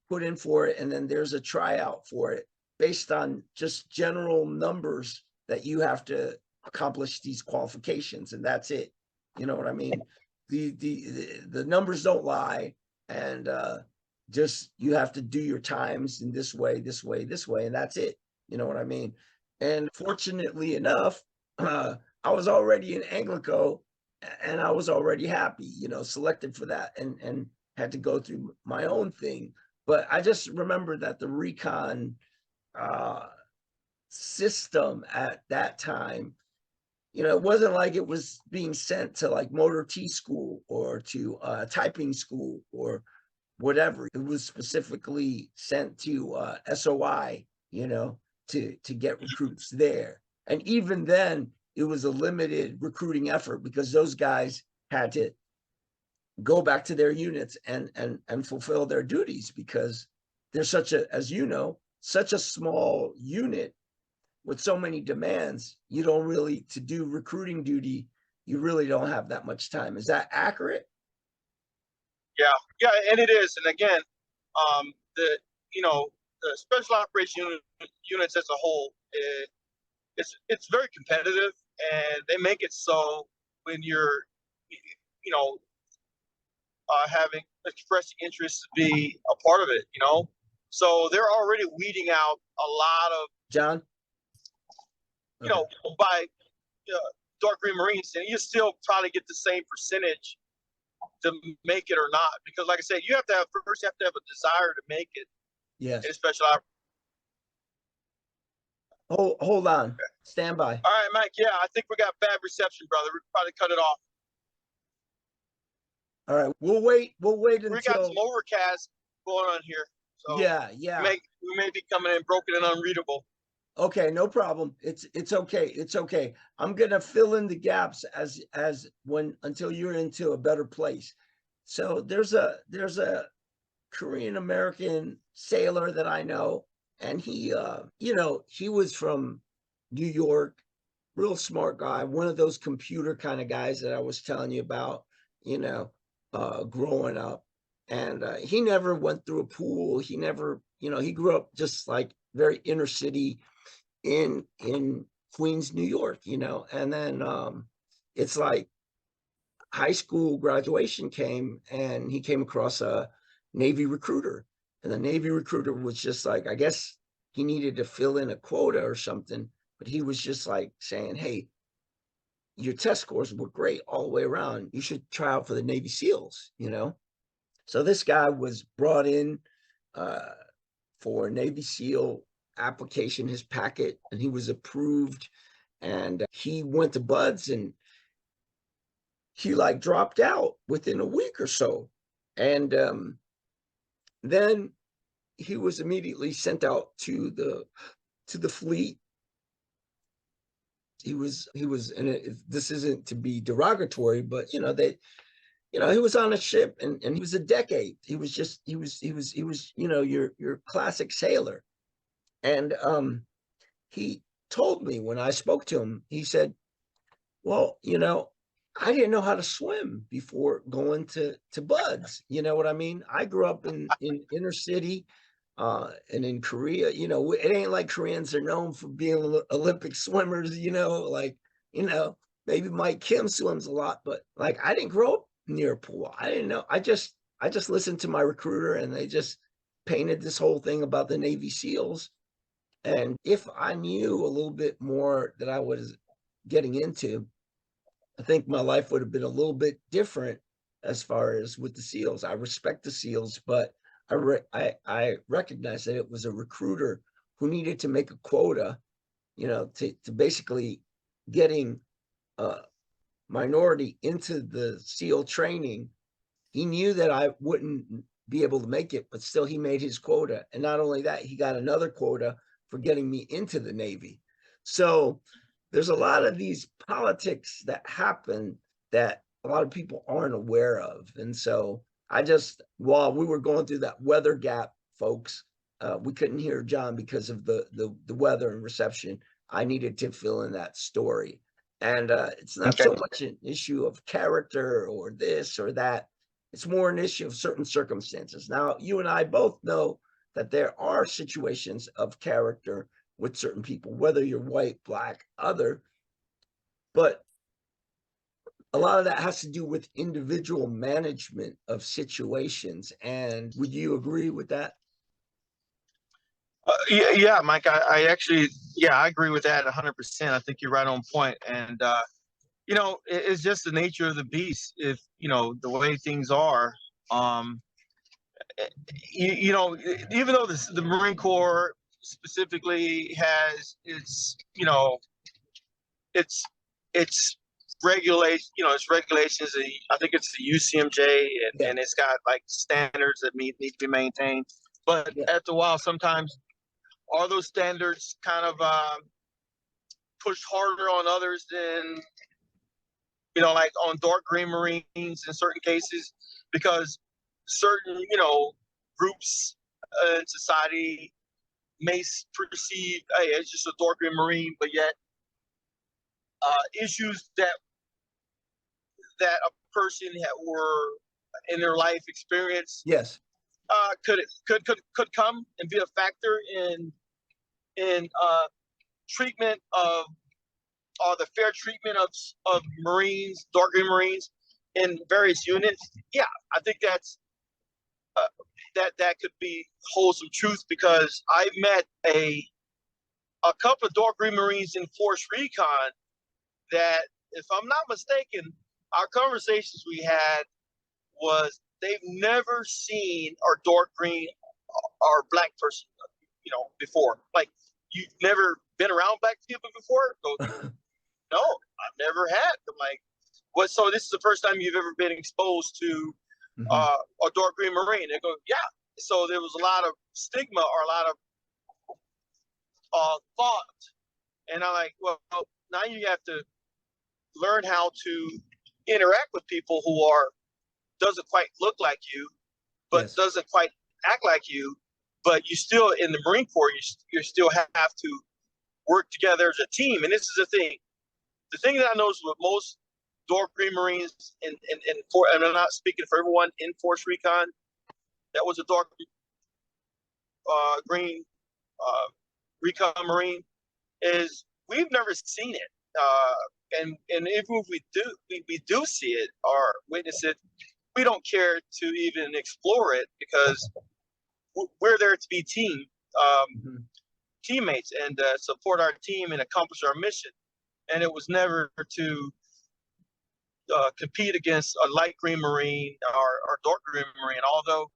put in for it. And then there's a tryout for it based on just general numbers that you have to accomplish these qualifications. And that's it. You know what I mean? The numbers don't lie. And just, you have to do your times in this way, this way, this way. And that's it. You know what I mean? And fortunately enough, I was already in Anglico, and I was already happy, selected for that, and had to go through my own thing. But I just remember that the recon system at that time, it wasn't like it was being sent to like motor T school or to typing school or whatever. It was specifically sent to SOI, to get recruits there. And even then, it was a limited recruiting effort because those guys had to go back to their units and fulfill their duties, because they're such a small unit with so many demands. You don't really, to do recruiting duty, you really don't have that much time. Is that accurate? Yeah, and it is. And again, the special operation units as a whole, it's very competitive, and they make it so when you're, having expressed interest to be a part of it, so they're already weeding out a lot of John, by dark green Marines, and you still probably get the same percentage to make it or not, because like I said, you have to have a desire to make it. yes. In special Hold on. Stand by. All right, Mike. Yeah, I think we got bad reception, brother. We probably cut it off. All right, we'll wait until we got some overcast going on here. So yeah. We may be coming in broken and unreadable. Okay, no problem. It's okay. It's okay. I'm gonna fill in the gaps until you're into a better place. So there's a Korean American sailor that I know, and he was from New York, real smart guy, one of those computer kind of guys that I was telling you about, growing up. And he never went through a pool. He never, he grew up just like very inner city in Queens, New York, and then it's like high school graduation came, and he came across a Navy recruiter, and the Navy recruiter was just like, I guess he needed to fill in a quota or something, but he was just like saying, hey, your test scores were great all the way around. You should try out for the Navy SEALs, So this guy was brought in for Navy SEAL application, his packet, and he was approved, and he went to BUD/S, and he like dropped out within a week or so. And then he was immediately sent out to the fleet. He was in this isn't to be derogatory, but he was on a ship, and he was a decade. He was your classic sailor. And he told me when I spoke to him, he said, well, I didn't know how to swim before going to BUD/S. You know what I mean? I grew up in inner city, and in Korea, it ain't like Koreans are known for being Olympic swimmers, maybe Mike Kim swims a lot, but like, I didn't grow up near a pool. I didn't know. I just listened to my recruiter, and they just painted this whole thing about the Navy SEALs. And if I knew a little bit more that I was getting into, I think my life would have been a little bit different as far as with the SEALs. I respect the SEALs, but I recognize that it was a recruiter who needed to make a quota, to basically getting a minority into the SEAL training. He knew that I wouldn't be able to make it, but still he made his quota. And not only that, he got another quota for getting me into the Navy. So there's a lot of these politics that happen that a lot of people aren't aware of. And so while we were going through that weather gap, folks, we couldn't hear John because of the weather and reception. I needed to fill in that story. And it's not so much an issue of character or this or that. It's more an issue of certain circumstances. Now, you and I both know that there are situations of character with certain people, whether you're white, black, other, but a lot of that has to do with individual management of situations. And would you agree with that? Yeah, Mike, I actually, I agree with that 100%. I think you're right on point. And, it's just the nature of the beast. If, the way things are, even though the Marine Corps specifically has its regulations, its regulations. I think it's the UCMJ, and it's got like standards that need to be maintained. But after a while, sometimes are those standards kind of pushed harder on others than, like on dark green Marines in certain cases, because certain, groups in society may perceive, hey, it's just a dark green Marine, but yet issues that a person were in their life experience, could come and be a factor in treatment of, or the fair treatment of Marines, dark green Marines in various units. Yeah, I think that's that could be wholesome truth, because I met a couple of dark green Marines in Force Recon that, if I'm not mistaken, our conversations we had was they've never seen our dark green or black person, before. Like, you've never been around black people before? No, I've never had. I'm like, what? So this is the first time you've ever been exposed to a dark green Marine? They go, yeah. So there was a lot of stigma or a lot of thought, and I'm like, well, now you have to learn how to interact with people who doesn't quite look like you, but doesn't quite act like you, but you still, in the Marine Corps, you still have to work together as a team. And this is the thing that I noticed with most dark green Marines, and I'm not speaking for everyone in Force Recon that was a dark green Recon Marine, is we've never seen it. And even if we do see it or witness it, we don't care to even explore it, because we're there to be teammates and support our team and accomplish our mission. And it was never to compete against a light green Marine or dark green Marine, although,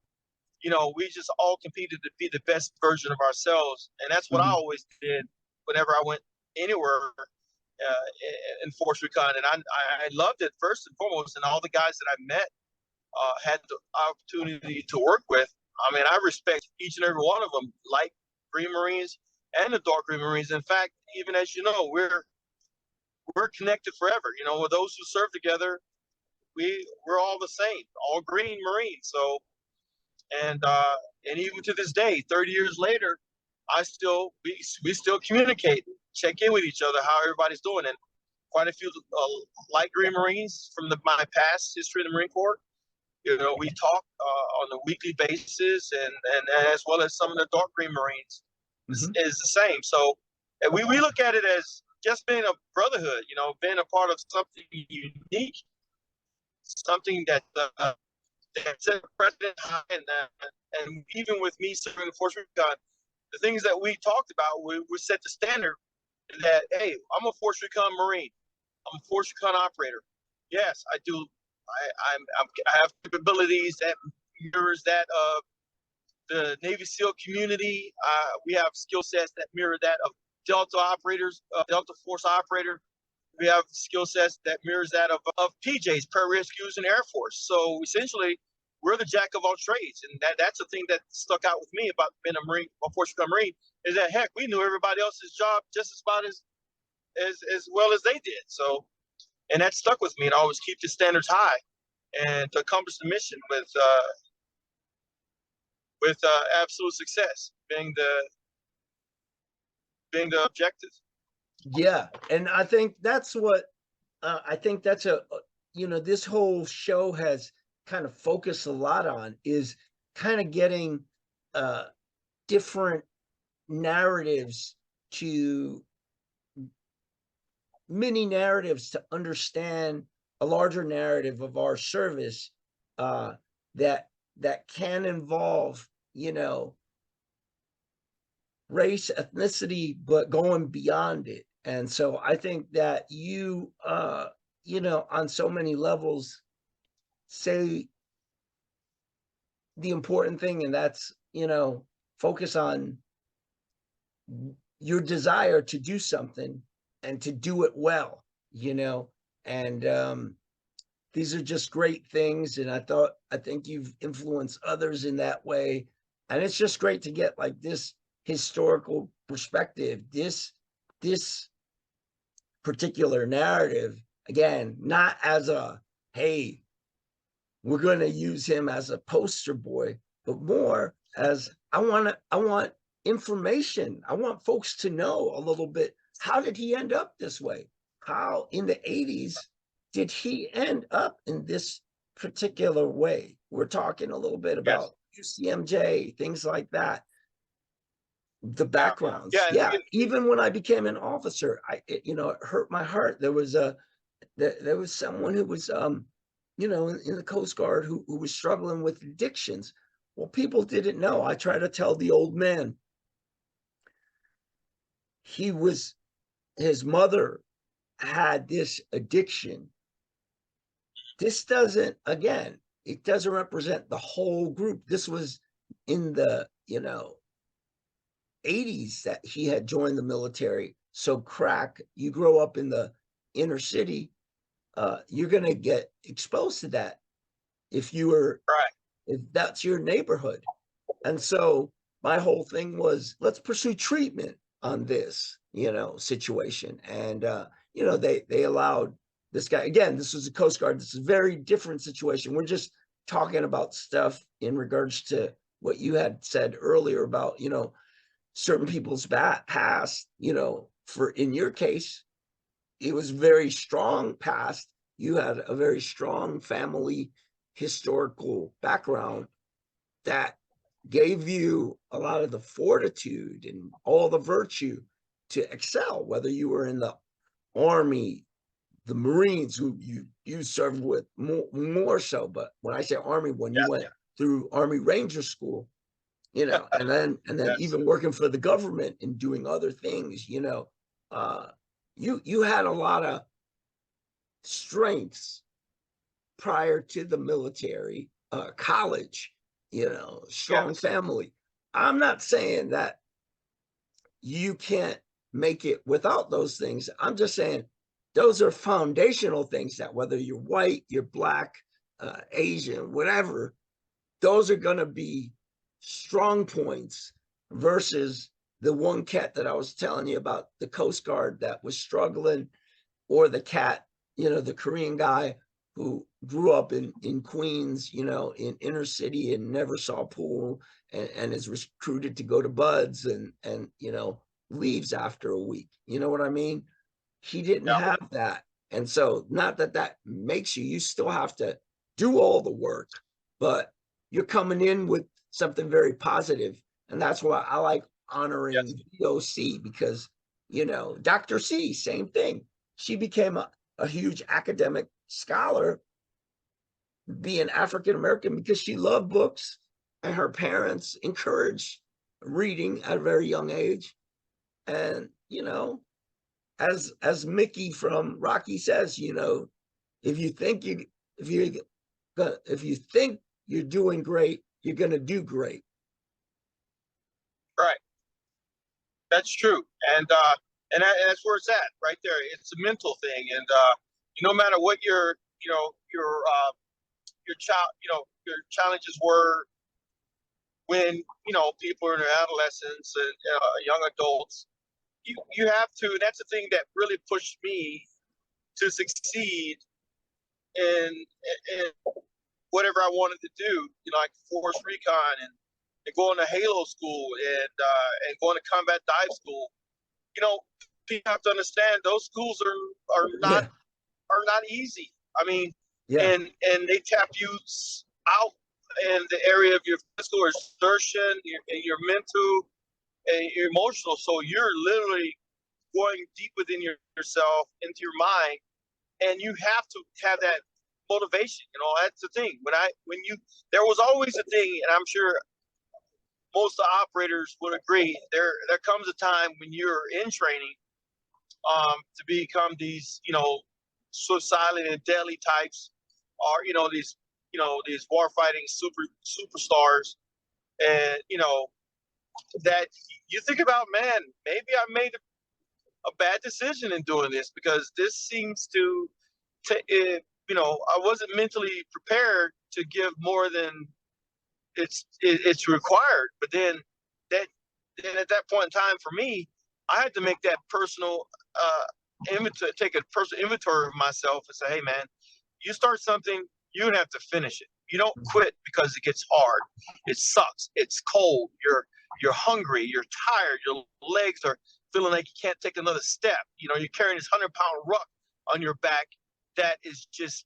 we just all competed to be the best version of ourselves. And that's what I always did whenever I went anywhere in Force Recon. And I loved it, first and foremost, and all the guys that I met had the opportunity to work with. I mean, I respect each and every one of them, light green Marines and the dark green Marines. In fact, even as you know, we're connected forever. With those who serve together, we're all the same, all green Marines. So, and even to this day, 30 years later, we still communicate, check in with each other, how everybody's doing. And quite a few light green Marines from my past history in the Marine Corps, we talk on a weekly basis, and as well as some of the dark green Marines is the same. So, and we look at it as just being a brotherhood, being a part of something unique, something that set a precedent high. And even with me serving the Force Recon, the things that we talked about, we set the standard that, hey, I'm a Force Recon Marine, I'm a Force Recon operator. Yes, I do. I have capabilities that mirrors that of the Navy SEAL community. We have skill sets that mirror that of Delta operators, Delta Force operator. We have skill sets that mirrors that of PJs, pararescues, and Air Force. So essentially, we're the jack of all trades, and that's the thing that stuck out with me about being a Marine, a Force Marine, is that heck, we knew everybody else's job just as about as well as they did. So, and that stuck with me, and I always keep the standards high, and to accomplish the mission with absolute success being the objective. Yeah, and I think that's what I think that's this whole show has kind of focused a lot on, is kind of getting different narratives to mini narratives to understand a larger narrative of our service that can involve, race, ethnicity, but going beyond it. And so I think that you on so many levels say the important thing, and that's, focus on your desire to do something and to do it well, and these are just great things. And I think you've influenced others in that way. And it's just great to get like this historical perspective, this particular narrative, again, not as a, hey, we're going to use him as a poster boy, but more as I want information. I want folks to know a little bit, how did he end up this way? How in the 80s did he end up in this particular way? We're talking a little bit about UCMJ, things like that. The backgrounds. Yeah. Even when I became an officer, it hurt my heart. There was someone who was, in the Coast Guard who was struggling with addictions. Well, people didn't know. I try to tell the old man, his mother had this addiction. This doesn't represent the whole group. This was in the, 80s that he had joined the military. So crack, you grow up in the inner city, you're going to get exposed to that if that's your neighborhood. And so my whole thing was, let's pursue treatment on this, situation. And, they allowed this guy, again, this was the Coast Guard. This is a very different situation. We're just talking about stuff in regards to what you had said earlier about, certain people's past, for, in your case, it was very strong past. You had a very strong family historical background that gave you a lot of the fortitude and all the virtue to excel, whether you were in the Army, the Marines, who you served with more so. But when I say Army, when you went through Army Ranger School, and then even working for the government and doing other things, you had a lot of strengths prior to the military, college, strong family. I'm not saying that you can't make it without those things. I'm just saying those are foundational things that whether you're white, you're black, Asian, whatever, those are going to be strong points versus the one cat that I was telling you about, the Coast Guard that was struggling, or the cat, the Korean guy who grew up in Queens, in inner city and never saw a pool and is recruited to go to Buds and leaves after a week. You know what I mean? He didn't have that. And so not that makes you still have to do all the work, but you're coming in with something very positive. And that's why I like honoring VOC, because, Dr. C, same thing. She became a huge academic scholar, being African-American, because she loved books and her parents encouraged reading at a very young age. And, as Mickey from Rocky says, if you think you're doing great, you're going to do great. Right. That's true. And that's where it's at right there. It's a mental thing. And, no matter what your child, your challenges were when, people are in their adolescence and young adults, you have to, and that's the thing that really pushed me to succeed in whatever I wanted to do, like Force Recon and going to Halo school and going to combat dive school. People have to understand those schools are not easy. I mean, and they tap you out in the area of your physical exertion, your mental, and your emotional. So you're literally going deep within yourself, into your mind, and you have to have that motivation. That's the thing. There was always a thing, and I'm sure most of the operators would agree. There comes a time when you're in training, to become these, suicidal and deadly types, or these warfighting superstars, and that you think about, man, maybe I made a bad decision in doing this, because this seems to I wasn't mentally prepared to give more than it's required. But then at that point in time, for me, I had to make that personal take a personal inventory of myself and say, hey man, you start something, you have to finish it. You don't quit because it gets hard. It sucks. It's cold. You're hungry. You're tired. Your legs are feeling like you can't take another step. You're carrying this 100-pound ruck on your back that is just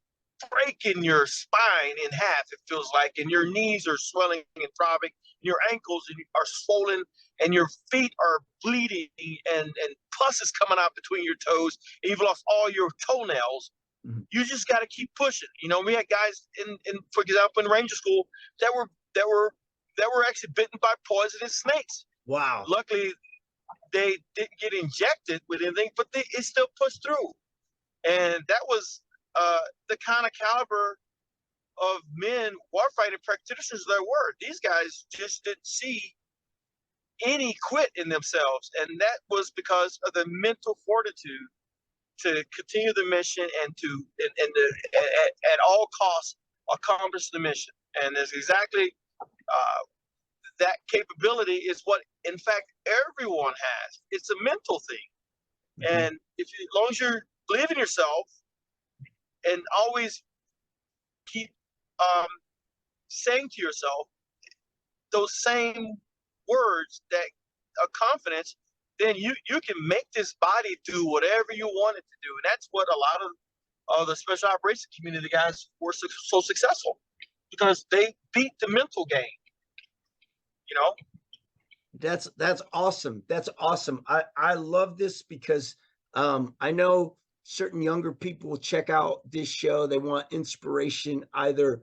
breaking your spine in half, it feels like, and your knees are swelling and throbbing, your ankles are swollen, and your feet are bleeding, and pus is coming out between your toes, and you've lost all your toenails. Mm-hmm. You just got to keep pushing. We had guys for example, in Ranger School that were actually bitten by poisonous snakes. Wow. Luckily, they didn't get injected with anything, but it still pushed through. And that was the kind of caliber of men, warfighting practitioners there were. These guys just didn't see any quit in themselves. And that was because of the mental fortitude to continue the mission and at all costs accomplish the mission. And it's exactly that capability is what, in fact, everyone has. It's a mental thing. Mm-hmm. And as long as you believe in yourself and always keep saying to yourself those same words that are confidence, then you can make this body do whatever you want it to do. And that's what a lot of the special operations community guys were so successful, because they beat the mental game. That's awesome. That's awesome. I love this because I know certain younger people will check out this show. They want inspiration, either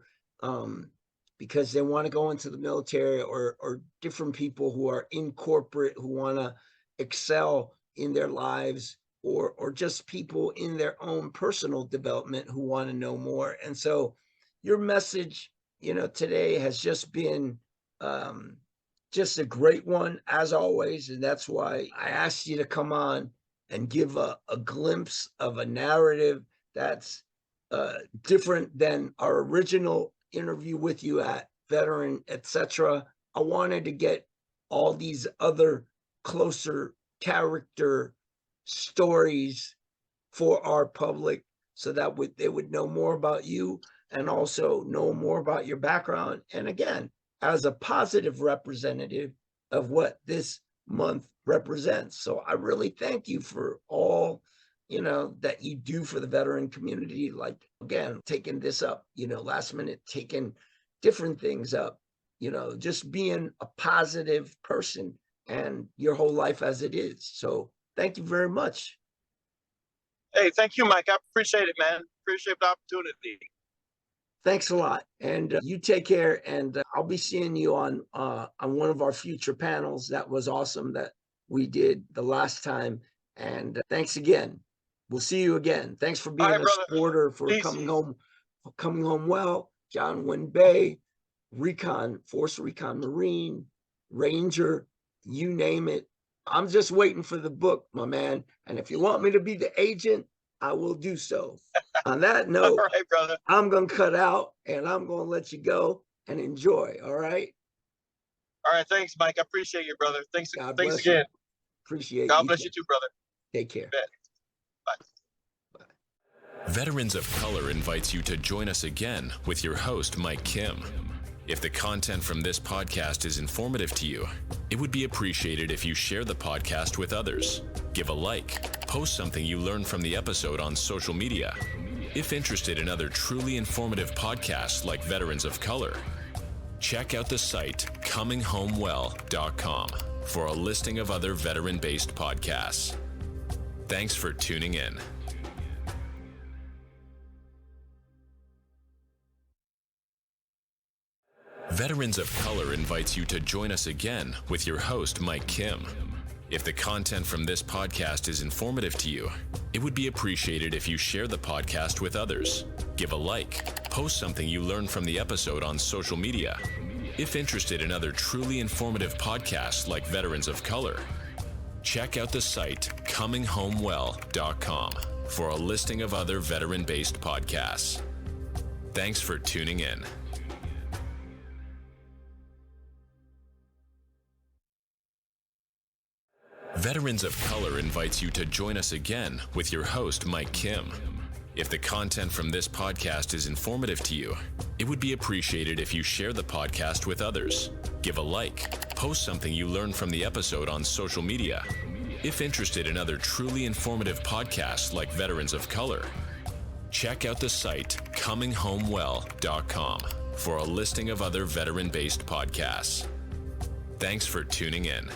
because they want to go into the military, or different people who are in corporate who want to excel in their lives, or just people in their own personal development who want to know more. And so your message, today has just been just a great one, as always. And that's why I asked you to come on and give a glimpse of a narrative that's different than our original interview with you at Veteran, etc. I wanted to get all these other closer character stories for our public, so that they would know more about you and also know more about your background. And again, as a positive representative of what this month represents. So I really thank you for all, that you do for the veteran community. Like, again, taking this up, last minute, taking different things up, just being a positive person and your whole life as it is. So thank you very much. Hey, thank you, Mike. I appreciate it, man. Appreciate the opportunity. Thanks a lot. And you take care. And I'll be seeing you on one of our future panels. That was awesome that we did the last time. And thanks again. We'll see you again. Thanks for All being right, a brother. supporter, for Peace. coming home well. John Winn Bey, Force Recon Marine, Ranger, you name it. I'm just waiting for the book, my man. And if you want me to be the agent, I will do so. On that note, All right, brother. I'm going to cut out and I'm going to let you go and enjoy. All right. All right. Thanks, Mike. I appreciate you, brother. Thanks bless again. you. Appreciate God you. bless you too, brother. Take care. Bet. Bye. Veterans of Color invites you to join us again with your host, Mike Kim. If the content from this podcast is informative to you, it would be appreciated if you share the podcast with others. Give a like, post something you learned from the episode on social media. If interested in other truly informative podcasts like Veterans of Color, check out the site cominghomewell.com for a listing of other veteran-based podcasts. Thanks for tuning in. Veterans of Color invites you to join us again with your host, Mike Kim. If the content from this podcast is informative to you, it would be appreciated if you share the podcast with others. Give a like, post something you learned from the episode on social media. If interested in other truly informative podcasts like Veterans of Color, check out the site cominghomewell.com for a listing of other veteran-based podcasts. Thanks for tuning in. Veterans of Color invites you to join us again with your host, Mike Kim. If the content from this podcast is informative to you, it would be appreciated if you share the podcast with others. Give a like, post something you learned from the episode on social media. If interested in other truly informative podcasts like Veterans of Color, check out the site cominghomewell.com for a listing of other veteran-based podcasts. Thanks for tuning in.